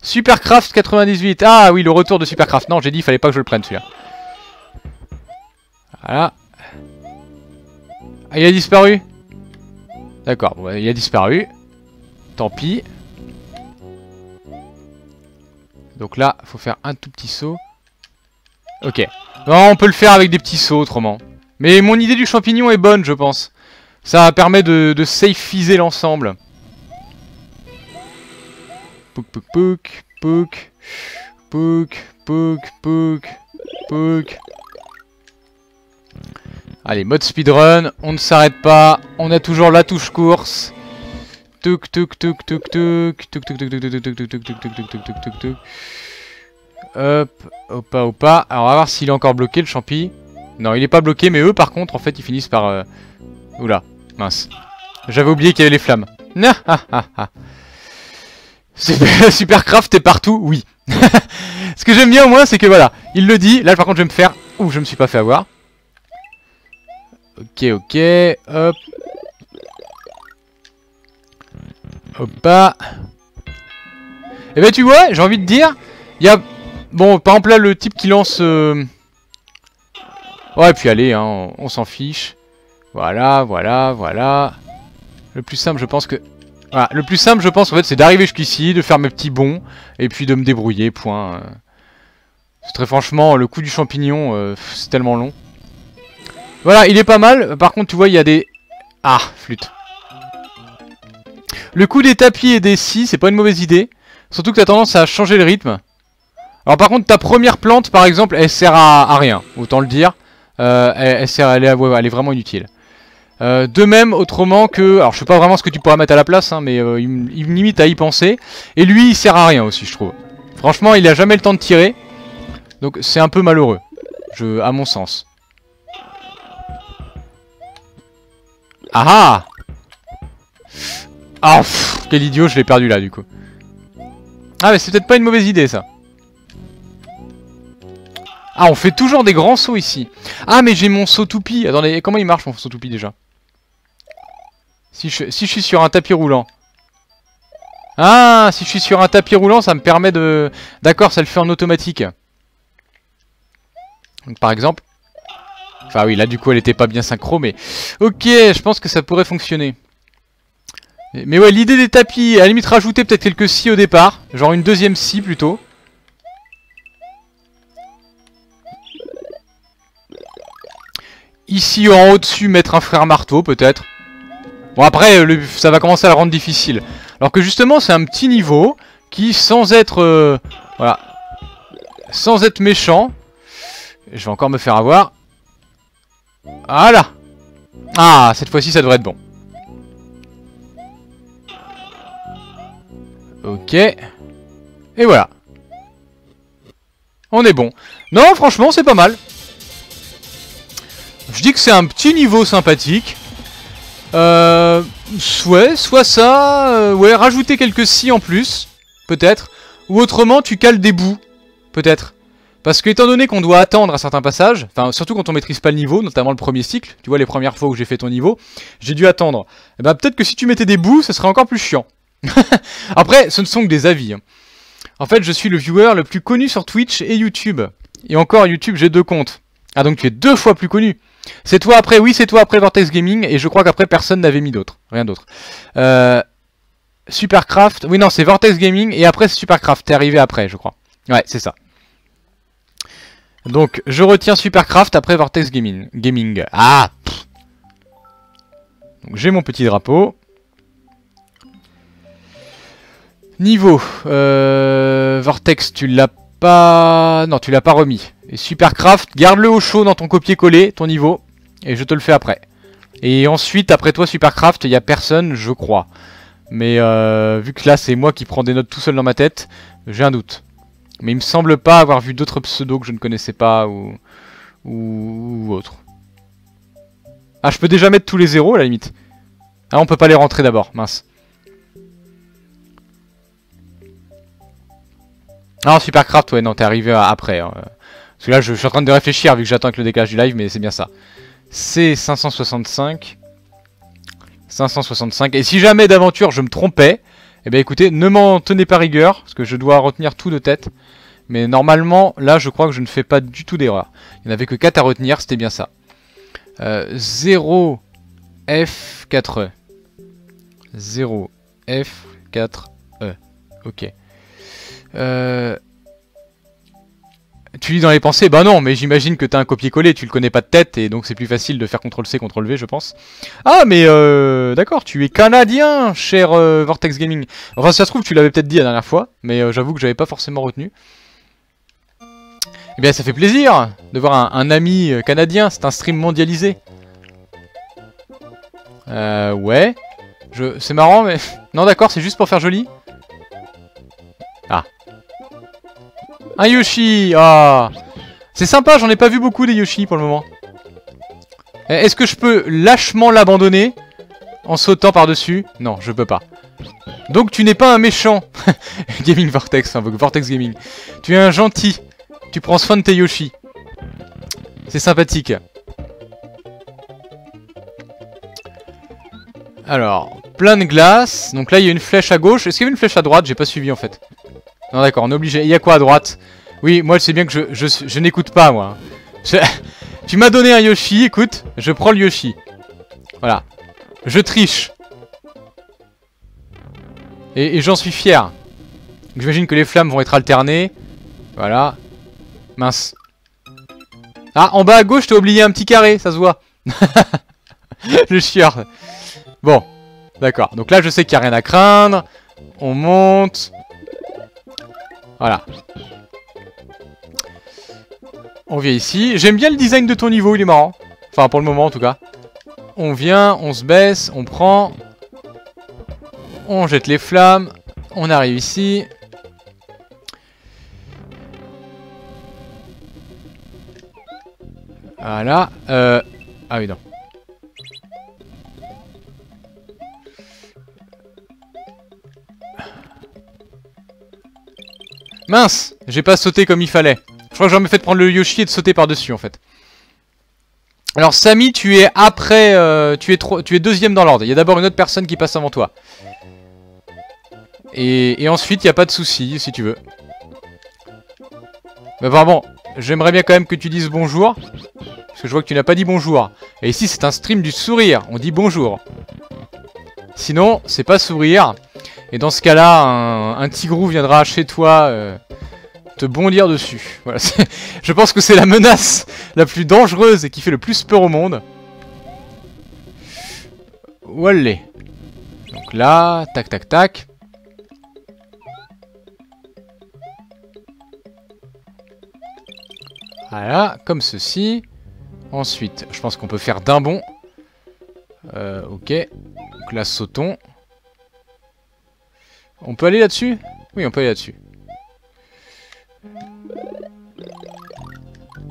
Supercraft 98. Ah oui, le retour de Supercraft. Non, j'ai dit, il fallait pas que je le prenne celui-là. Voilà. Ah, il a disparu. D'accord, bon, il a disparu. Tant pis. Donc là, faut faire un tout petit saut. Ok. Non, on peut le faire avec des petits sauts autrement. Mais mon idée du champignon est bonne, je pense. Ça permet de safe-iser l'ensemble. Pouk pouk pouk. Pouk. Pouk. Pouk. Pouk. Pouk. Allez, mode speedrun. On ne s'arrête pas. On a toujours la touche course. Tuk tuk tuk tuk tuk. Tuk tuk tuk tuk tuk tuk tuk tuk tuk tuk tuk tuk tuk tuk. Hop, opa, opa. Alors, on va voir s'il est encore bloqué, le champi. Non, il est pas bloqué, mais eux, par contre, en fait, ils finissent par... Oula, mince. J'avais oublié qu'il y avait les flammes. Supercraft est partout, oui. Ce que j'aime bien, au moins, c'est que, voilà, il le dit. Là, par contre, je vais me faire... Ouh, je me suis pas fait avoir. Ok, ok. Hop. Hoppa. Et ben, tu vois, j'ai envie de dire... Il y a... Bon, par exemple là, le type qui lance... Ouais, puis allez, hein, on s'en fiche. Voilà, voilà, voilà. Le plus simple, je pense que... Voilà, le plus simple, je pense, en fait, c'est d'arriver jusqu'ici, de faire mes petits bonds, et puis de me débrouiller, point. Très franchement, le coup du champignon, c'est tellement long. Voilà, il est pas mal. Par contre, tu vois, il y a des... Ah, flûte. Le coup des tapis et des scies, c'est pas une mauvaise idée. Surtout que t'as tendance à changer le rythme. Alors par contre, ta première plante, par exemple, elle sert à rien, autant le dire. Elle est vraiment inutile. De même, autrement que... Alors je sais pas vraiment ce que tu pourras mettre à la place, hein, mais il me limite à y penser. Et lui, il sert à rien aussi, je trouve. Franchement, il a jamais le temps de tirer. Donc c'est un peu malheureux, à mon sens. Ah ah. Oh, quel idiot, je l'ai perdu là du coup. Ah mais c'est peut-être pas une mauvaise idée ça. Ah, on fait toujours des grands sauts ici. Ah mais j'ai mon saut toupie. Attendez, comment il marche mon saut toupie déjà? Si je suis sur un tapis roulant. Ah, si je suis sur un tapis roulant, ça me permet de... D'accord, ça le fait en automatique. Donc par exemple... Enfin oui, là du coup elle était pas bien synchro, mais... Ok, je pense que ça pourrait fonctionner. Mais ouais, l'idée des tapis, à la limite rajouter peut-être quelques scies au départ. Genre une deuxième scie plutôt. Ici en haut dessus, mettre un frère marteau peut-être. Bon après, ça va commencer à le rendre difficile. Alors que justement, c'est un petit niveau qui, sans être... voilà. Sans être méchant... Je vais encore me faire avoir. Voilà. Ah, cette fois-ci, ça devrait être bon. Ok. Et voilà. On est bon. Non, franchement, c'est pas mal. Je dis que c'est un petit niveau sympathique. Ouais, soit ça, ouais, rajouter quelques scies en plus, peut-être. Ou autrement, tu cales des bouts, peut-être. Parce que étant donné qu'on doit attendre à certains passages, enfin surtout quand on maîtrise pas le niveau, notamment le premier cycle, tu vois les premières fois où j'ai fait ton niveau, j'ai dû attendre. Et bah peut-être que si tu mettais des bouts, ce serait encore plus chiant. Après, ce ne sont que des avis. En fait, je suis le viewer le plus connu sur Twitch et YouTube. Et encore, YouTube, j'ai 2 comptes. Ah donc tu es 2 fois plus connu. C'est toi après, oui c'est toi après Vortex Gaming, et je crois qu'après personne n'avait mis d'autres, rien d'autre. Supercraft, oui non c'est Vortex Gaming, et après c'est Supercraft, t'es arrivé après je crois. Ouais c'est ça. Donc je retiens Supercraft après Vortex Gaming. Ah. Donc j'ai mon petit drapeau. Niveau, Vortex tu l'as pas... Non tu l'as pas remis. Et Supercraft, garde-le au chaud dans ton copier-coller, ton niveau, et je te le fais après. Et ensuite, après toi, Supercraft, il n'y a personne, je crois. Mais vu que là, c'est moi qui prends des notes tout seul dans ma tête, j'ai un doute. Mais il me semble pas avoir vu d'autres pseudos que je ne connaissais pas, ou autres. Ah, je peux déjà mettre tous les zéros, à la limite. Ah, on peut pas les rentrer d'abord, mince. Ah, Supercraft, ouais, non, t'es arrivé après, hein. Parce que là, je suis en train de réfléchir vu que j'attends avec le décalage du live, mais c'est bien ça. C'est 565. 565. Et si jamais d'aventure je me trompais, eh bien écoutez, ne m'en tenez pas rigueur, parce que je dois retenir tout de tête. Mais normalement, là, je crois que je ne fais pas du tout d'erreur. Il n'y en avait que 4 à retenir, c'était bien ça. 0 F4E. 0 F4E. Ok. Tu lis dans les pensées, bah non, mais j'imagine que t'as un copier-coller, tu le connais pas de tête, et donc c'est plus facile de faire CTRL-C, CTRL-V, je pense. Ah, mais d'accord, tu es canadien, cher Vortex Gaming. Enfin, si ça se trouve, tu l'avais peut-être dit la dernière fois, mais j'avoue que j'avais pas forcément retenu. Eh bien, ça fait plaisir de voir un ami canadien, c'est un stream mondialisé. Ouais. C'est marrant, mais... Non, d'accord, c'est juste pour faire joli. Ah. Un Yoshi. Ah. C'est sympa, j'en ai pas vu beaucoup des Yoshi pour le moment. Est-ce que je peux lâchement l'abandonner en sautant par-dessus? Non, je peux pas. Donc tu n'es pas un méchant. Gaming Vortex, hein, Vortex Gaming. Tu es un gentil. Tu prends soin de tes Yoshi. C'est sympathique. Alors, plein de glace. Donc là, il y a une flèche à gauche. Est-ce qu'il y a une flèche à droite? J'ai pas suivi en fait. Non, d'accord, on est obligé. Il y a quoi à droite? Oui, moi, je sais bien que je n'écoute pas, moi. Tu m'as donné un Yoshi, écoute. Je prends le Yoshi. Voilà. Je triche. Et j'en suis fier. J'imagine que les flammes vont être alternées. Voilà. Mince. Ah, en bas à gauche, t'as oublié un petit carré, ça se voit. Le chieur. Bon, d'accord. Donc là, je sais qu'il n'y a rien à craindre. On monte. Voilà. On vient ici. J'aime bien le design de ton niveau, il est marrant. Enfin, pour le moment, en tout cas. On vient, on se baisse, on prend. On jette les flammes. On arrive ici. Voilà. Ah oui, non. Mince, j'ai pas sauté comme il fallait. Je crois que j'aurais fait de prendre le Yoshi et de sauter par-dessus en fait. Alors Samy, tu es après, tu es deuxième dans l'ordre. Il y a d'abord une autre personne qui passe avant toi. Et ensuite, il n'y a pas de souci si tu veux. Mais bon, j'aimerais bien quand même que tu dises bonjour. Parce que je vois que tu n'as pas dit bonjour. Et ici, c'est un stream du sourire. On dit bonjour. Sinon, c'est pas sourire. Et dans ce cas-là, un tigrou viendra chez toi te bondir dessus. Voilà, je pense que c'est la menace la plus dangereuse et qui fait le plus peur au monde. Voilà. Donc là, tac tac tac. Voilà, comme ceci. Ensuite, je pense qu'on peut faire d'un bond. Ok. Donc là, sautons. On peut aller là-dessus? Oui, on peut aller là-dessus.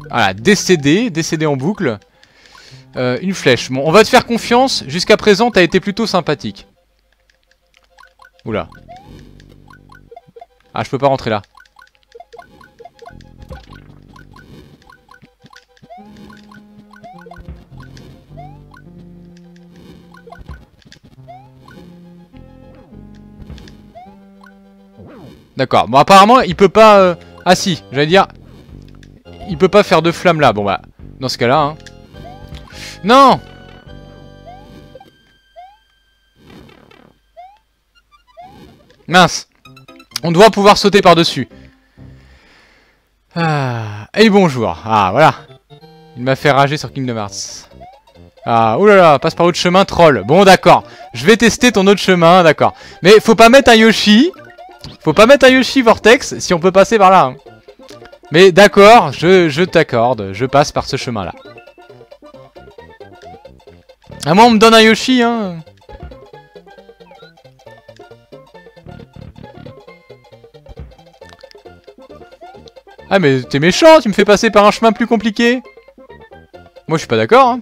Voilà, décédé en boucle. Une flèche. Bon, on va te faire confiance. Jusqu'à présent, t'as été plutôt sympathique. Oula. Ah, je peux pas rentrer là. D'accord. Bon, apparemment, il peut pas... Ah si, j'allais dire... Il peut pas faire de flamme là. Bon, bah, dans ce cas-là, hein. Non! Mince. On doit pouvoir sauter par-dessus. Ah. Et bonjour. Ah, voilà. Il m'a fait rager sur Kingdom Hearts. Ah, oulala, passe par autre chemin, troll. Bon, d'accord. Je vais tester ton autre chemin, d'accord. Mais faut pas mettre un Yoshi... Faut pas mettre un Yoshi Vortex si on peut passer par là. Hein. Mais d'accord, je t'accorde, je passe par ce chemin-là. À moi on me donne un Yoshi, hein. Ah mais t'es méchant, tu me fais passer par un chemin plus compliqué. Moi je suis pas d'accord, hein.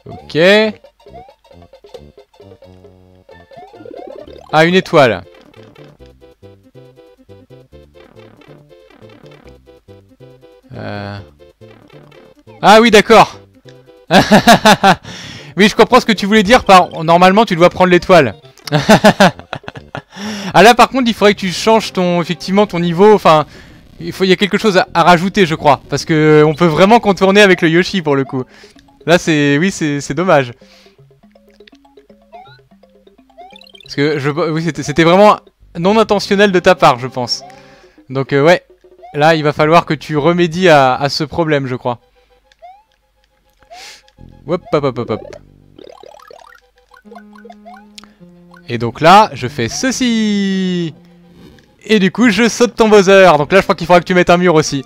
Ok. Ah, une étoile. Ah oui, d'accord. Oui, je comprends ce que tu voulais dire par... Normalement, tu dois prendre l'étoile. Ah là, par contre, il faudrait que tu changes ton... Effectivement, ton niveau... Enfin, il y a quelque chose à rajouter, je crois. Parce que on peut vraiment contourner avec le Yoshi, pour le coup. Là, c'est... Oui, c'est dommage. Parce que oui, c'était vraiment non intentionnel de ta part, je pense. Donc, ouais. Là, il va falloir que tu remédies à ce problème, je crois. Hop, hop, hop, hop, hop. Et donc là, je fais ceci. Et du coup, je saute ton Bowser. Donc là, je crois qu'il faudra que tu mettes un mur aussi.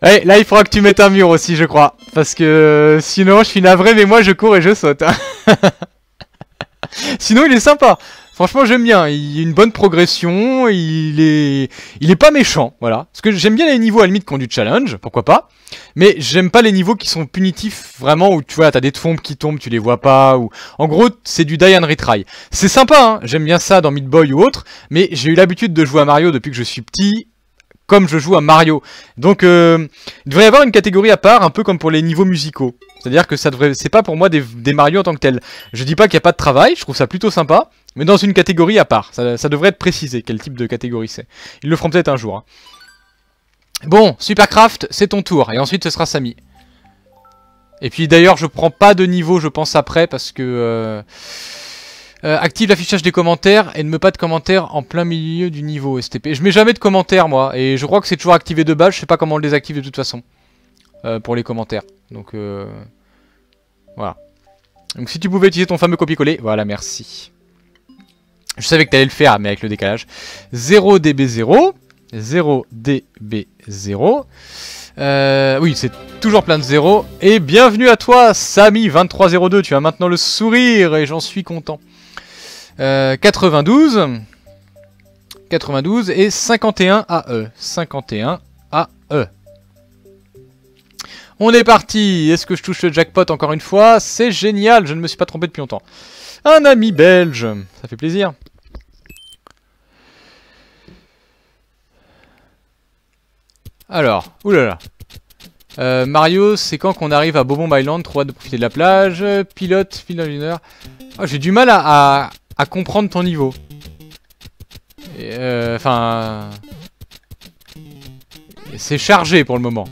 Ouais, là, il faudra que tu mettes un mur aussi, je crois. Parce que sinon, je suis navré, mais moi, je cours et je saute. Sinon, il est sympa. Franchement, j'aime bien. Il y a une bonne progression. Il est pas méchant, voilà. Parce que j'aime bien les niveaux à la limite qui ont du challenge, pourquoi pas. Mais j'aime pas les niveaux qui sont punitifs, vraiment, où tu vois, t'as des tombes qui tombent, tu les vois pas. Ou en gros, c'est du die and retry. C'est sympa, hein. J'aime bien ça dans Meat Boy ou autre. Mais j'ai eu l'habitude de jouer à Mario depuis que je suis petit. Comme je joue à Mario. Donc, il devrait y avoir une catégorie à part, un peu comme pour les niveaux musicaux. C'est-à-dire que ça devrait, c'est pas pour moi des Mario en tant que tel. Je dis pas qu'il n'y a pas de travail, je trouve ça plutôt sympa, mais dans une catégorie à part. Ça devrait être précisé quel type de catégorie c'est. Ils le feront peut-être un jour. Hein. Bon, Supercraft, c'est ton tour, et ensuite ce sera Samy. Et puis d'ailleurs, je prends pas de niveau, je pense après, parce que... active l'affichage des commentaires et ne met pas de commentaires en plein milieu du niveau STP. Je mets jamais de commentaires moi, et je crois que c'est toujours activé de base, je sais pas comment on le désactive de toute façon. Pour les commentaires. Donc voilà. Donc si tu pouvais utiliser ton fameux copier-coller, voilà, merci. Je savais que t'allais le faire, mais avec le décalage. 0 dB0. 0 dB0. Oui, c'est toujours plein de zéros. Et bienvenue à toi, Samy2302. Tu as maintenant le sourire et j'en suis content. 92. 92 et 51 AE. 51 AE. On est parti. Est-ce que je touche le jackpot encore une fois? C'est génial, je ne me suis pas trompé depuis longtemps. Un ami belge, ça fait plaisir. Alors, oulala. Mario, c'est quand qu'on arrive à Bob-omb Island, trop hâte de profiter de la plage. Pilote d'une heure. Oh, j'ai du mal à comprendre ton niveau. Enfin... c'est chargé pour le moment.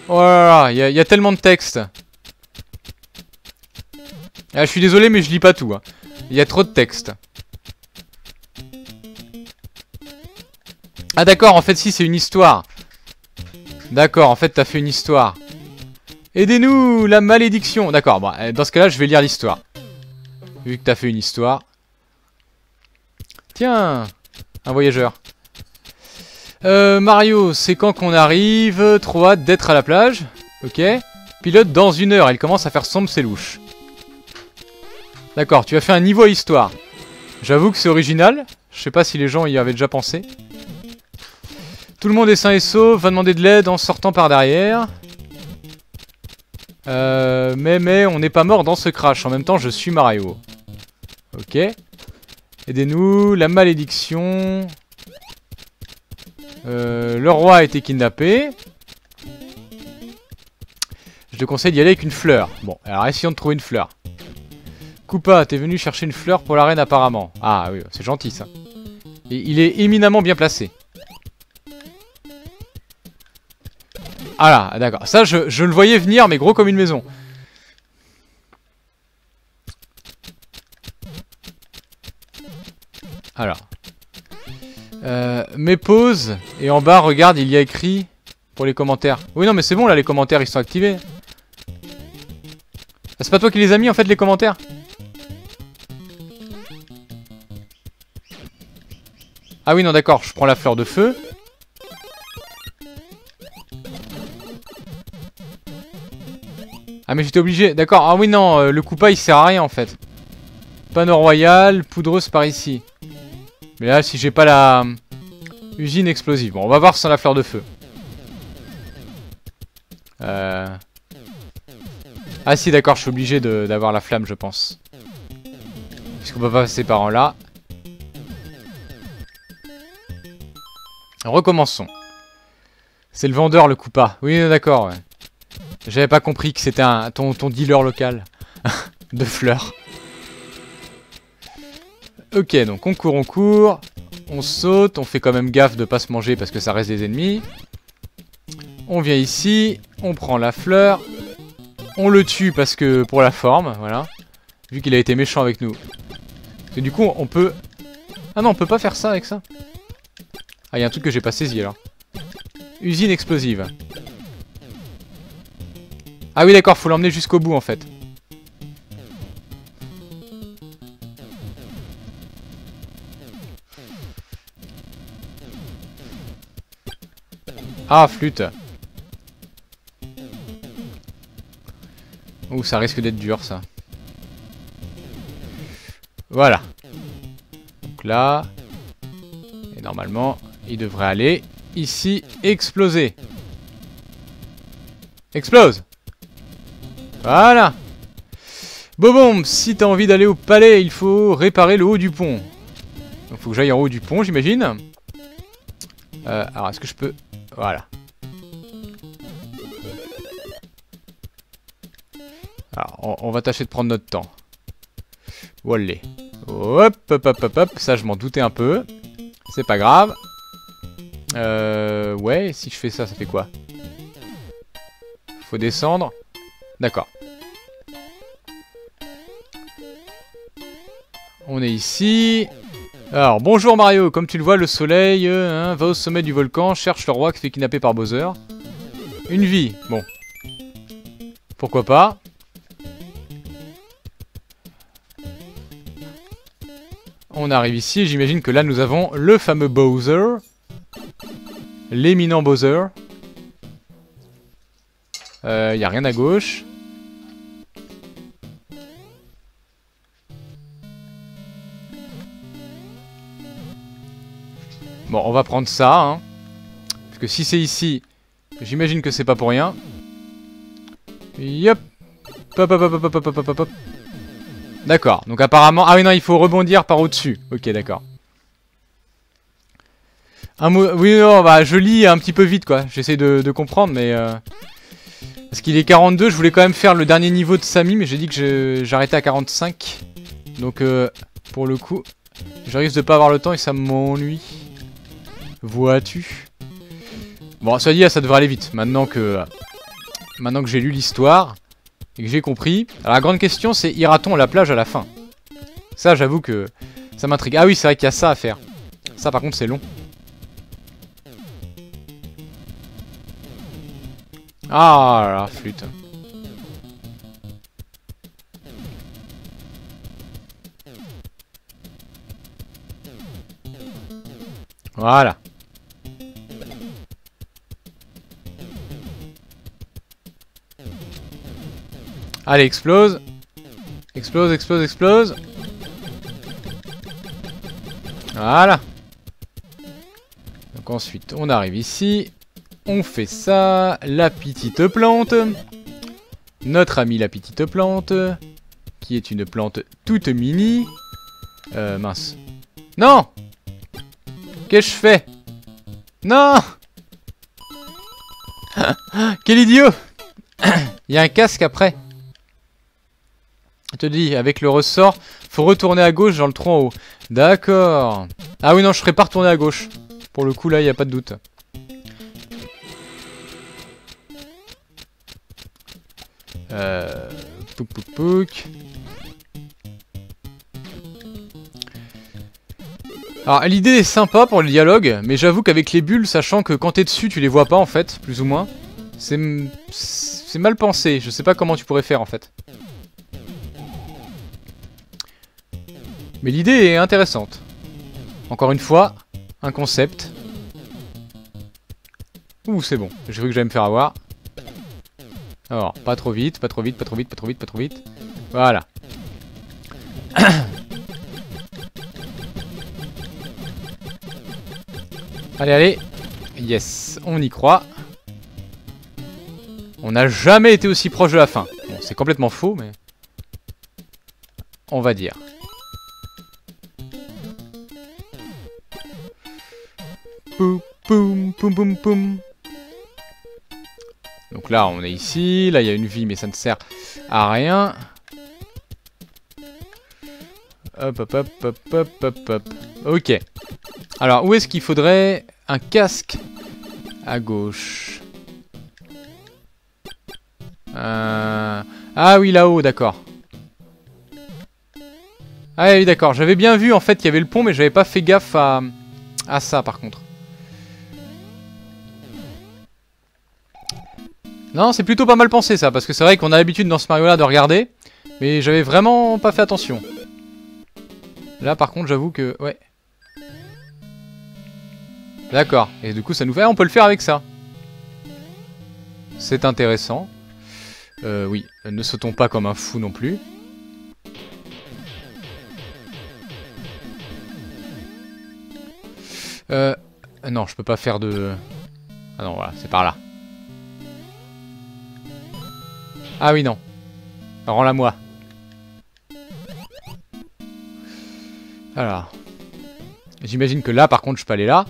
Oh là là, il y a tellement de texte. Ah, je suis désolé, mais je lis pas tout. Hein. Il y a trop de texte. Ah d'accord, en fait si, c'est une histoire. D'accord, en fait t'as fait une histoire. Aidez-nous, la malédiction. D'accord, bon, dans ce cas-là, je vais lire l'histoire. Vu que t'as fait une histoire. Tiens, un voyageur. Mario, c'est quand qu'on arrive? Trop hâte d'être à la plage. Ok. Pilote dans 1 heure, il commence à faire sombre ses louches. D'accord, tu as fait un niveau à histoire. J'avoue que c'est original. Je sais pas si les gens y avaient déjà pensé. Tout le monde est sain et sauf, va demander de l'aide en sortant par derrière. Mais on n'est pas mort dans ce crash. En même temps, je suis Mario. Ok. Aidez-nous, la malédiction. Le roi a été kidnappé. Je te conseille d'y aller avec une fleur. Bon, alors essayons de trouver une fleur. Koopa, t'es venu chercher une fleur pour la reine apparemment. Ah oui, c'est gentil ça. Et il est éminemment bien placé. Ah là, d'accord. Ça, je le voyais venir, mais gros comme une maison. Alors. Mes pauses. Et en bas, regarde, il y a écrit pour les commentaires. Oui, non, mais c'est bon, là, les commentaires, ils sont activés. Ah, c'est pas toi qui les as mis, en fait, les commentaires? Ah oui, non, d'accord, je prends la fleur de feu. Ah mais j'étais obligé, d'accord. Ah oui non, le Koopa il sert à rien en fait. Panneau royal, poudreuse par ici. Mais là si j'ai pas la usine explosive. Bon on va voir sans la fleur de feu. Ah si d'accord, je suis obligé d'avoir la flamme je pense. Puisqu'on peut pas passer par en là. Recommençons. C'est le vendeur le Koopa. Oui d'accord ouais. J'avais pas compris que c'était ton dealer local de fleurs. Ok, donc on court, on saute, on fait quand même gaffe de pas se manger parce que ça reste des ennemis. On vient ici, on prend la fleur, on le tue parce que pour la forme, voilà. Vu qu'il a été méchant avec nous. Et du coup, on peut... Ah non, on peut pas faire ça avec ça. Ah, il y a un truc que j'ai pas saisi alors. Usine explosive. Ah oui d'accord, faut l'emmener jusqu'au bout en fait. Ah flûte. Ouh ça risque d'être dur ça. Voilà. Donc là. Et normalement il devrait aller ici exploser. Explose. Voilà. Bob-omb, si t'as envie d'aller au palais, il faut réparer le haut du pont. Donc faut que j'aille en haut du pont, j'imagine. Alors, est-ce que je peux... Voilà. Alors, on va tâcher de prendre notre temps. Voilà. Hop, hop, hop, hop, hop. Ça, je m'en doutais un peu. C'est pas grave. Ouais, si je fais ça, ça fait quoi? Faut descendre. D'accord. On est ici. Alors, bonjour Mario. Comme tu le vois, le soleil va au sommet du volcan, cherche le roi qui fait kidnapper par Bowser. Une vie. Bon. Pourquoi pas. On arrive ici. J'imagine que là, nous avons le fameux Bowser. L'éminent Bowser. Y a rien à gauche. Bon, on va prendre ça, hein. Parce que si c'est ici, j'imagine que c'est pas pour rien. Yop. Hop, hop, hop, hop, hop, hop, hop, hop. D'accord, donc apparemment... Ah oui, non, il faut rebondir par au-dessus. Ok, d'accord. Un mot... Oui, non, bah, je lis un petit peu vite, quoi. J'essaie de comprendre, mais... Parce qu'il est 42, je voulais quand même faire le dernier niveau de Samy, mais j'ai dit que j'arrêtais à 45. Donc, pour le coup, je risque de pas avoir le temps et ça m'ennuie. Vois-tu? Bon, ça dit, ça devrait aller vite. Maintenant que j'ai lu l'histoire et que j'ai compris. Alors, la grande question, c'est ira-t-on à la plage à la fin? Ça, j'avoue que ça m'intrigue. Ah oui, c'est vrai qu'il y a ça à faire. Ça, par contre, c'est long. Ah là, flûte. Voilà. Allez, explose. Explose, explose, explose. Voilà. Donc ensuite, on arrive ici. On fait ça. La petite plante. Notre amie la petite plante. Qui est une plante toute mini. Mince. Non! Qu'est-ce que je fais? Non! Quel idiot! Il y a un casque après. Je te dis, avec le ressort, faut retourner à gauche dans le trou en haut. D'accord. Ah oui, non, je ferai pas retourner à gauche. Pour le coup, là, il n'y a pas de doute. Pouk pouk pouk. Alors, l'idée est sympa pour le dialogue, mais j'avoue qu'avec les bulles, sachant que quand t'es dessus, tu les vois pas, en fait, plus ou moins. C'est mal pensé. Je sais pas comment tu pourrais faire, en fait. Mais l'idée est intéressante. Encore une fois, un concept. Ouh, c'est bon. J'ai cru que j'allais me faire avoir. Alors, pas trop vite, pas trop vite, pas trop vite, pas trop vite, pas trop vite. Voilà. Allez, allez. Yes, on y croit. On n'a jamais été aussi proche de la fin. Bon, c'est complètement faux, mais... on va dire. Poum, poum, poum, poum, poum. Donc là, on est ici. Là, il y a une vie, mais ça ne sert à rien. Hop, hop, hop, hop, hop, hop, hop. Ok. Alors, où est-ce qu'il faudrait un casque? À gauche. Ah oui, là-haut, d'accord. Ah oui, d'accord. J'avais bien vu, en fait, qu'il y avait le pont, mais j'avais pas fait gaffe à ça, par contre. Non, c'est plutôt pas mal pensé, ça, parce que c'est vrai qu'on a l'habitude dans ce Mario-là de regarder, mais j'avais vraiment pas fait attention. Là, par contre, j'avoue que... ouais. D'accord. Et du coup, ça nous fait... on peut le faire avec ça. C'est intéressant. Oui. Ne sautons pas comme un fou non plus. Non, je peux pas faire de... ah non, voilà, c'est par là. Ah oui, non. Rends-la moi. Alors. J'imagine que là, par contre, je peux aller là.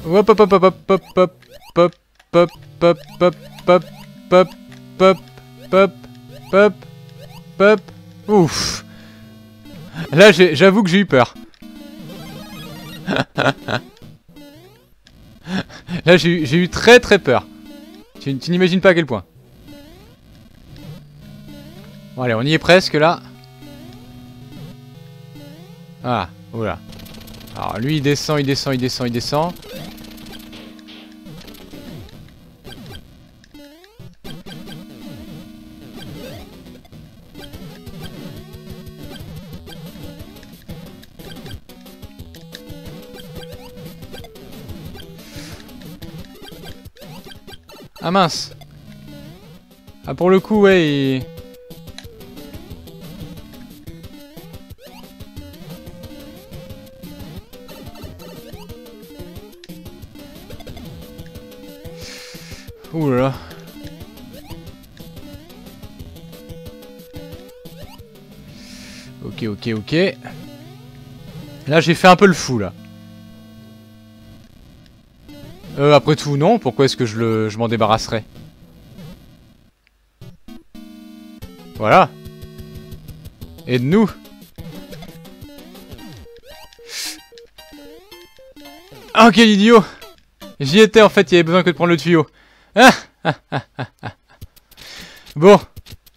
Hop, hop, hop, hop, hop, hop, hop, hop, hop, hop, hop, hop, hop, hop, hop, hop, hop. Ouf. Là, j'avoue que j'ai eu peur. Là, j'ai eu très très peur. Tu n'imagines pas à quel point. Bon, allez, on y est presque là. Ah, oula. Alors, lui, il descend, il descend, il descend, il descend. Ah mince. Ah pour le coup, ouais, ouh là là. Ok, ok, ok. Là, j'ai fait un peu le fou, là. Après tout, non. Pourquoi est-ce que je m'en débarrasserais? Voilà. Aide-nous. Ah, quel idiot! J'y étais, en fait, il y avait besoin que de prendre le tuyau. Ah, bon.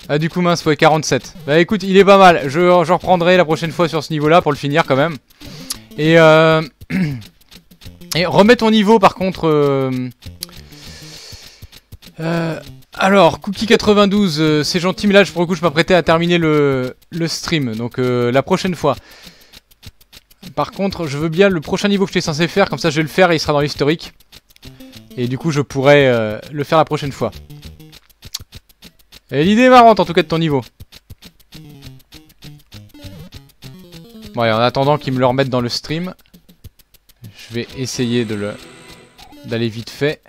Ah, du coup, mince, ouais, 47. Bah écoute, il est pas mal. Je reprendrai la prochaine fois sur ce niveau-là pour le finir, quand même. Et et remets ton niveau, par contre... alors, Cookie92, c'est gentil, mais là, pour le coup, je m'apprêtais à terminer le stream. Donc, la prochaine fois. Par contre, je veux bien le prochain niveau que je suis censé faire. Comme ça, je vais le faire et il sera dans l'historique. Et du coup, je pourrai le faire la prochaine fois. L'idée est marrante, en tout cas, de ton niveau. Bon, allez, en attendant qu'ils me le remettent dans le stream, je vais essayer d'aller vite fait.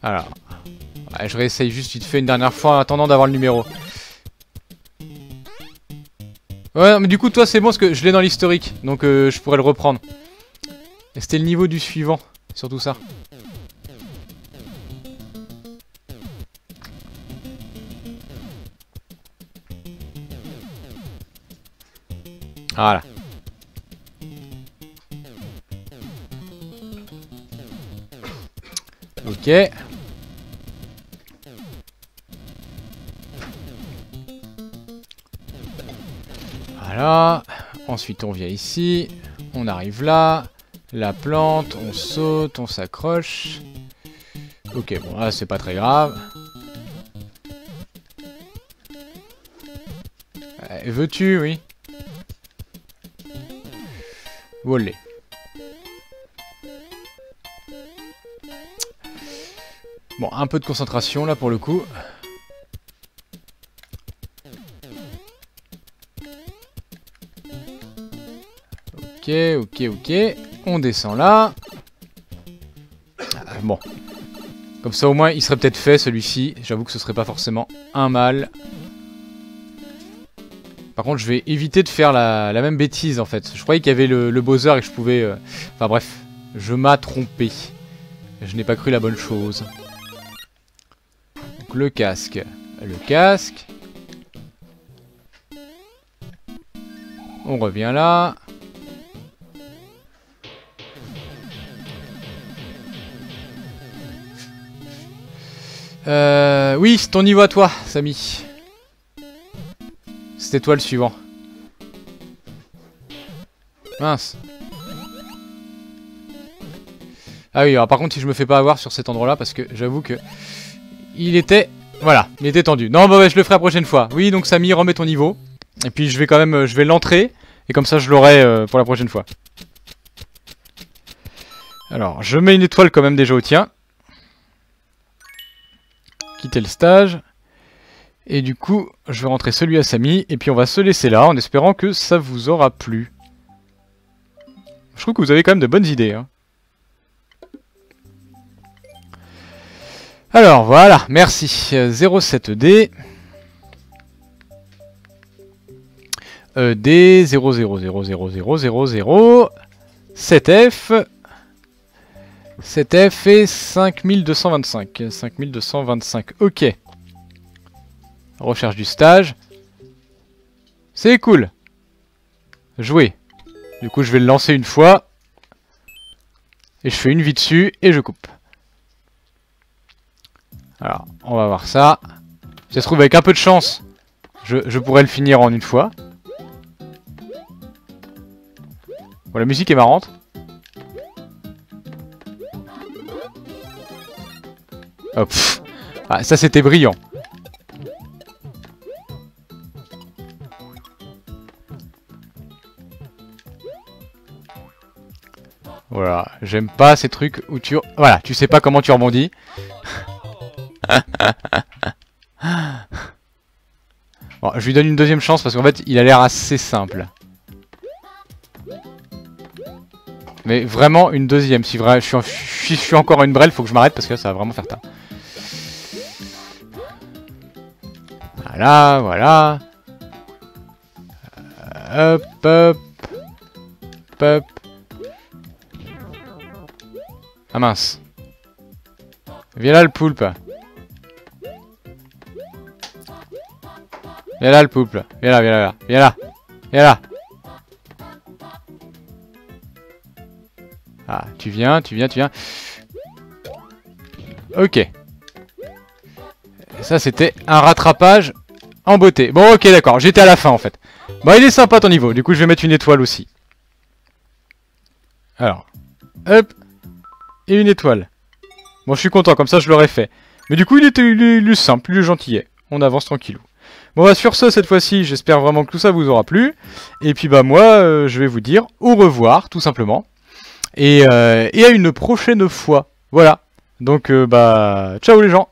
Alors, ouais, je réessaye juste vite fait une dernière fois en attendant d'avoir le numéro. Ouais, mais du coup, toi, c'est bon parce que je l'ai dans l'historique, donc je pourrais le reprendre. Et c'était le niveau du suivant, surtout ça. Voilà. Ok. Voilà. Ensuite, on vient ici. On arrive là. La plante, on saute, on s'accroche. Ok, bon, là, c'est pas très grave. Veux-tu, oui. Volé. Bon, un peu de concentration là pour le coup. Ok, ok, ok. On descend là. Bon. Comme ça au moins il serait peut-être fait celui-ci. J'avoue que ce serait pas forcément un mal. Par contre je vais éviter de faire la même bêtise en fait. Je croyais qu'il y avait le Bowser et que je pouvais... Enfin bref, je m'ai trompé. Je n'ai pas cru la bonne chose. Donc le casque. Le casque. On revient là. Oui, c'est ton niveau à toi, Samy. C'était toi le suivant. Mince. Ah oui, alors par contre, si je me fais pas avoir sur cet endroit-là, parce que j'avoue que... Il était... Voilà, il était tendu. Non, bah ouais, je le ferai la prochaine fois. Oui, donc Samy, remets ton niveau. Et puis je vais quand même... je vais l'entrer. Et comme ça, je l'aurai pour la prochaine fois. Alors, je mets une étoile quand même déjà au tien. Quitter le stage. Et du coup, je vais rentrer celui à Samy. Et puis on va se laisser là en espérant que ça vous aura plu. Je trouve que vous avez quand même de bonnes idées. Hein. Alors voilà, merci. 07D. D 000000. 7F. 7F et 5225. 5225, ok. Recherche du stage. C'est cool. Jouer. Du coup, je vais le lancer une fois. Et je fais une vie dessus et je coupe. Alors, on va voir ça. Si ça se trouve, avec un peu de chance, je pourrais le finir en une fois. Bon, la musique est marrante. Oh, ah, ça c'était brillant. Voilà, j'aime pas ces trucs où tu... Voilà, tu sais pas comment tu rebondis. Bon, je lui donne une deuxième chance parce qu'en fait, il a l'air assez simple. Mais vraiment une deuxième. Si je suis encore à une brêle, faut que je m'arrête parce que là, ça va vraiment faire tard. Voilà, voilà. Hop, hop. Hop. Ah mince. Viens là le poulpe. Viens là le poulpe. Viens là, viens là, viens là. Viens là. Ah, tu viens, tu viens, tu viens. Ok. Et ça, c'était un rattrapage en beauté. Bon, ok, d'accord. J'étais à la fin, en fait. Bon, il est sympa ton niveau. Du coup, je vais mettre une étoile aussi. Alors. Hop. Et une étoile. Bon, je suis content. Comme ça, je l'aurais fait. Mais du coup, il est simple, il est gentillet. On avance tranquillou. Bon, bah, sur ce, cette fois-ci, j'espère vraiment que tout ça vous aura plu. Et puis, bah, moi, je vais vous dire au revoir, tout simplement. Et à une prochaine fois. Voilà. Donc, bah, ciao les gens.